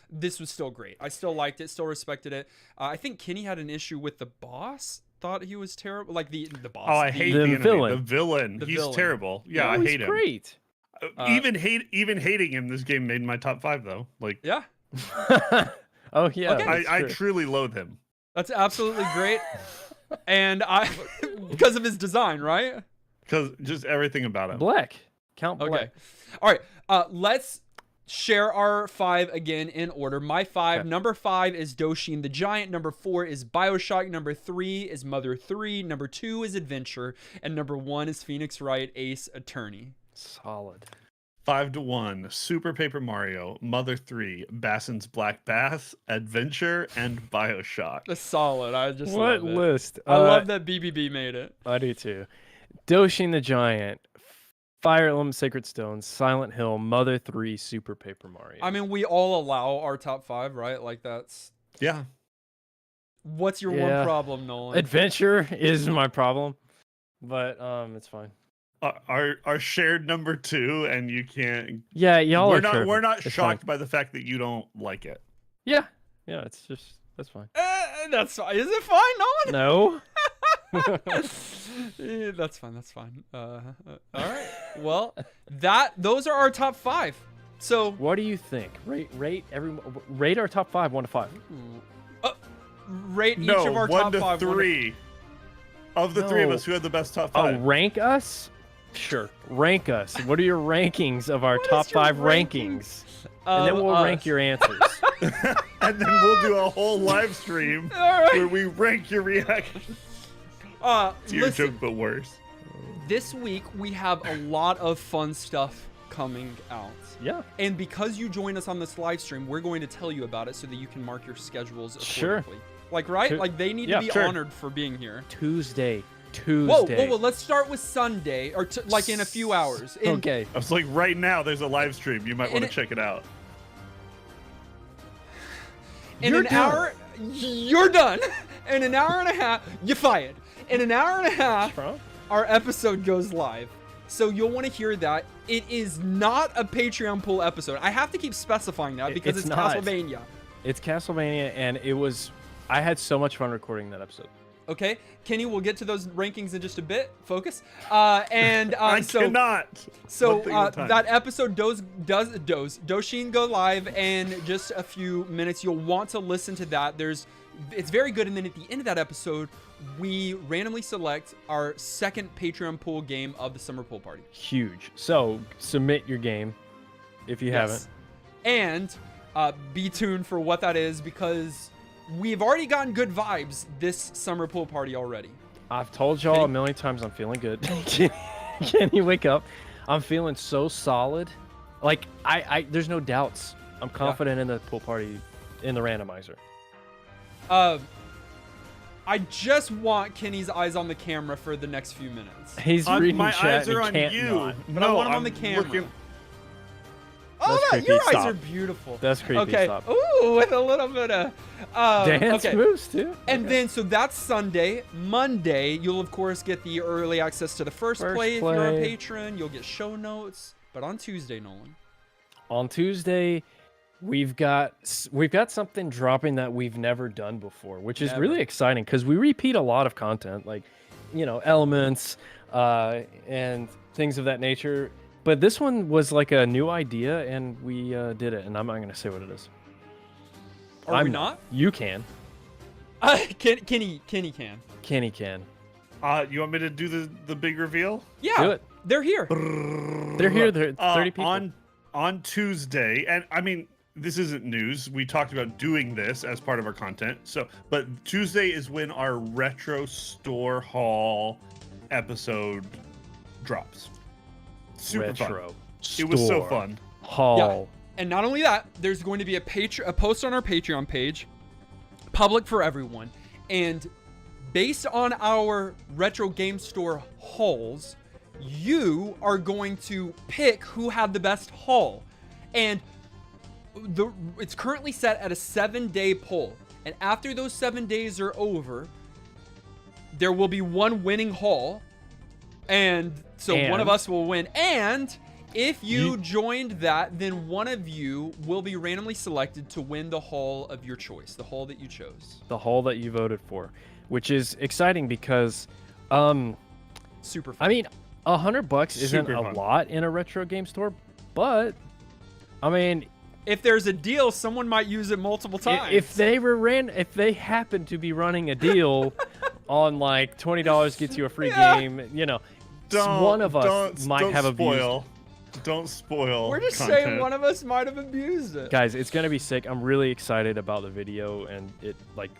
this was still great. I still liked it, still respected it. I think Kenny had an issue with the boss. Thought he was terrible. Like, the boss. Oh, I hate the enemy. villain. The villain. He's villain. terrible. Yeah, No, I he's hate him. Great. Even hating him, this game made my top 5 though. Like, Yeah. Oh yeah. Okay. I truly loathe him. That's absolutely great. And because of his design, right? Because just everything about him. Black. Count Black. Okay. All right. Let's share our 5 again in order. My 5, Okay. Number 5 is Doshin the Giant. Number 4 is BioShock. Number 3 is Mother 3. Number 2 is Adventure. And number 1 is Phoenix Wright Ace Attorney. Solid. 5-1. Super Paper Mario, Mother 3, Basson's Black Bass, Adventure, and BioShock. That's solid. I just What love it. list? I love that BBB made it. I do too. Doshin the Giant, Fire Emblem Sacred Stones, Silent Hill, Mother 3, Super Paper Mario. I mean, we all allow our top 5, right? Like, that's... Yeah. What's your one problem, Nolan? Adventure is my problem, but it's fine. Our shared number 2, and you can't. Yeah, y'all We're are not. tripping. We're not It's shocked fine. by the fact that you don't like it. Yeah, it's just, that's fine. That's fine. Is it fine, Nolan? No. That's fine. All right. Well, those are our top 5. So What do you think? Rate our top 5, 1 to 5. rate each of our 1 top to 5. 3. Of the 3 of No. us, who had the best top Oh, 5? rank us? Sure. Rank us. What are your rankings of our What top is your 5 rankings rankings? And then we'll rank your answers. And then we'll do a whole live stream All right. where we rank your reaction to your Listen, joke, but worse. this week we have a lot of fun stuff coming out. Yeah. And because you join us on this live stream, we're going to tell you about it so that you can mark your schedules Sure. accordingly. Like, right? Sure. Like, they need Yeah, to be sure. honored for being here. Tuesday. Whoa, let's start with Sunday, or like in a few hours. Okay. I was like, right now, there's a live stream. You might want to check it out. In You're an done. hour, you're done. In an hour and a half, you're fired. In an hour and a half, Trump? our episode goes live. So you'll want to hear that. It is not a Patreon pool episode. I have to keep specifying that because it's not. Castlevania. It's Castlevania, and I had so much fun recording that episode. Okay, Kenny, we'll get to those rankings in just a bit. Focus. And I cannot. So that episode does Doshin go live in just a few minutes. You'll want to listen to that. It's very good. And then at the end of that episode, we randomly select our second Patreon pool game of the summer pool party. Huge. So submit your game if you haven't. And be tuned for what that is, because we've already gotten good vibes this summer pool party already. I've told y'all a million times I'm feeling good. Can you wake up? I'm feeling so solid. Like, there's no doubts. I'm confident in the pool party, in the randomizer. I just want Kenny's eyes on the camera for the next few minutes. He's reading my chat eyes are on can't you. not. But I want him on the camera. Oh, That's your creepy. eyes Stop. are beautiful. That's creepy. Okay. Stop. Ooh, with a little bit of Dance moves too. And then, so that's Sunday. Monday, you'll of course get the early access to the first play. If you're a patron, you'll get show notes. But on Tuesday, Nolan. On Tuesday, we've got something dropping that we've never done before, which is really exciting because we repeat a lot of content, like, elements and things of that nature. But this one was like a new idea, and we did it. And I'm not going to say what it is. Are we not? You can. Kenny can. Kenny can. You want me to do the big reveal? Yeah. Do it. They're here. They're here. They're 30 people. On Tuesday, and I mean, this isn't news. We talked about doing this as part of our content. But Tuesday is when our retro store haul episode drops. Super fun. It was so fun. Haul. Yeah. And not only that, there's going to be a post on our Patreon page, public for everyone. And based on our retro game store hauls, you are going to pick who had the best haul. And it's currently set at a 7-day poll. And after those 7 days are over, there will be one winning haul. And so one of us will win. And if you joined that, then one of you will be randomly selected to win the haul of your choice, the haul that you chose. The haul that you voted for, which is exciting because, super fun. I mean, $100 isn't a lot in a retro game store, but, I mean, if there's a deal, someone might use it multiple times. If they happen to be running a deal on like $20 gets you a free game, one of us might have abused. Don't spoil. We're just content. saying one of us might have abused it. Guys, it's gonna be sick. I'm really excited about the video and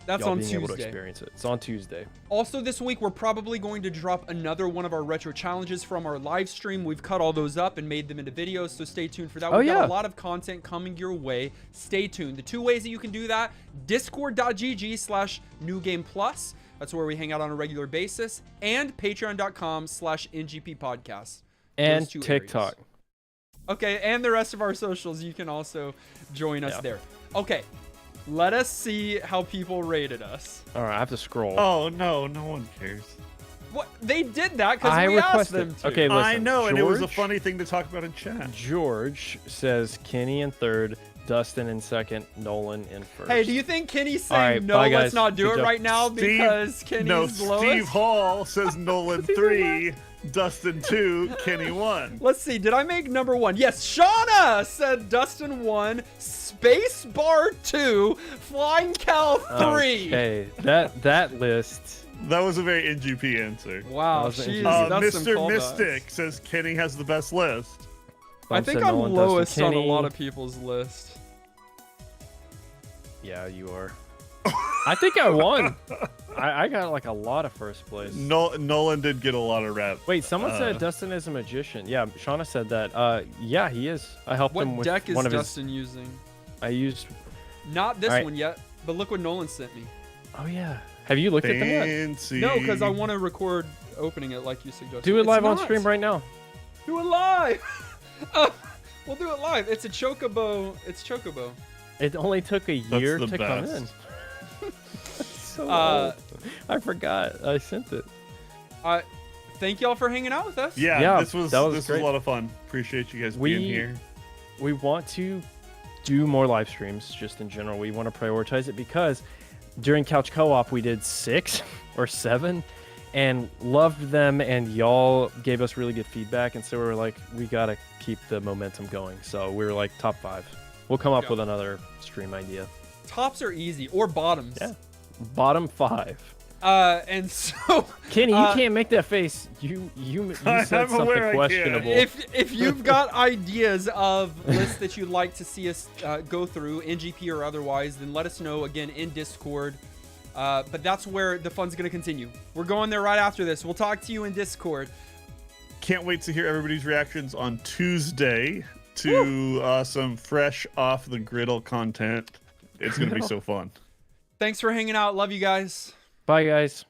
that's y'all on being Tuesday. able to experience it. It's on Tuesday. Also this week, we're probably going to drop another one of our retro challenges from our live stream. We've cut all those up and made them into videos, so stay tuned for that. We've got a lot of content coming your way. Stay tuned. The two ways that you can do that: discord.gg/newgameplus. That's where we hang out on a regular basis, and patreon.com/NGP podcast. And TikTok. Areas. Okay, and the rest of our socials, you can also join us there. Okay, let us see how people rated us. All right, I have to scroll. Oh, no one cares. What? They did that because we asked them to. Okay, listen. I know, and it was a funny thing to talk about in chat. George says Kenny in third, Dustin in second, Nolan in first. Hey, do you think Kenny's saying no, let's not do it right now because Kenny's lowest? Steve Hall says Nolan 3, Dustin 2, Kenny 1. Let's see, did I make number 1? Yes, Shauna said Dustin 1, Spacebar 2, Flying Cow 3. Okay, that list. That was a very NGP answer. Wow, that's Mr. Mystic says Kenny has the best list. I think I'm lowest on a lot of people's list. Yeah, you are. I think I won. I got like a lot of first place. Nolan did get a lot of rep. Wait, someone said Dustin is a magician. Yeah, Shauna said that. Yeah, he is. I helped him with deck is one of Dustin using? I used. Not this one yet, but look what Nolan sent me. Oh yeah. Have you looked at them yet? No, because I want to record opening it like you suggested. Do it live on stream right now. Do it live. We'll do it live. It's a chocobo. It's chocobo. It only took a year to come in. So old. I forgot. I sent it. thank y'all for hanging out with us. Yeah, this was a great. lot of fun. Appreciate you guys being here. We want to do more live streams just in general. We want to prioritize it because during Couch Co-op we did 6 or 7 and loved them, and y'all gave us really good feedback, and so we were like, we gotta keep the momentum going. So we were like, top 5. We'll come up with another stream idea. Tops are easy, or bottoms. Yeah, bottom 5. And so Kenny, you can't make that face. You said something questionable. If you've got ideas of lists that you'd like to see us go through, NGP or otherwise, then let us know again in Discord. But that's where the fun's going to continue. We're going there right after this. We'll talk to you in Discord. Can't wait to hear everybody's reactions on Tuesday to some fresh off the griddle content. It's going to be so fun. Thanks for hanging out. Love you guys. Bye, guys.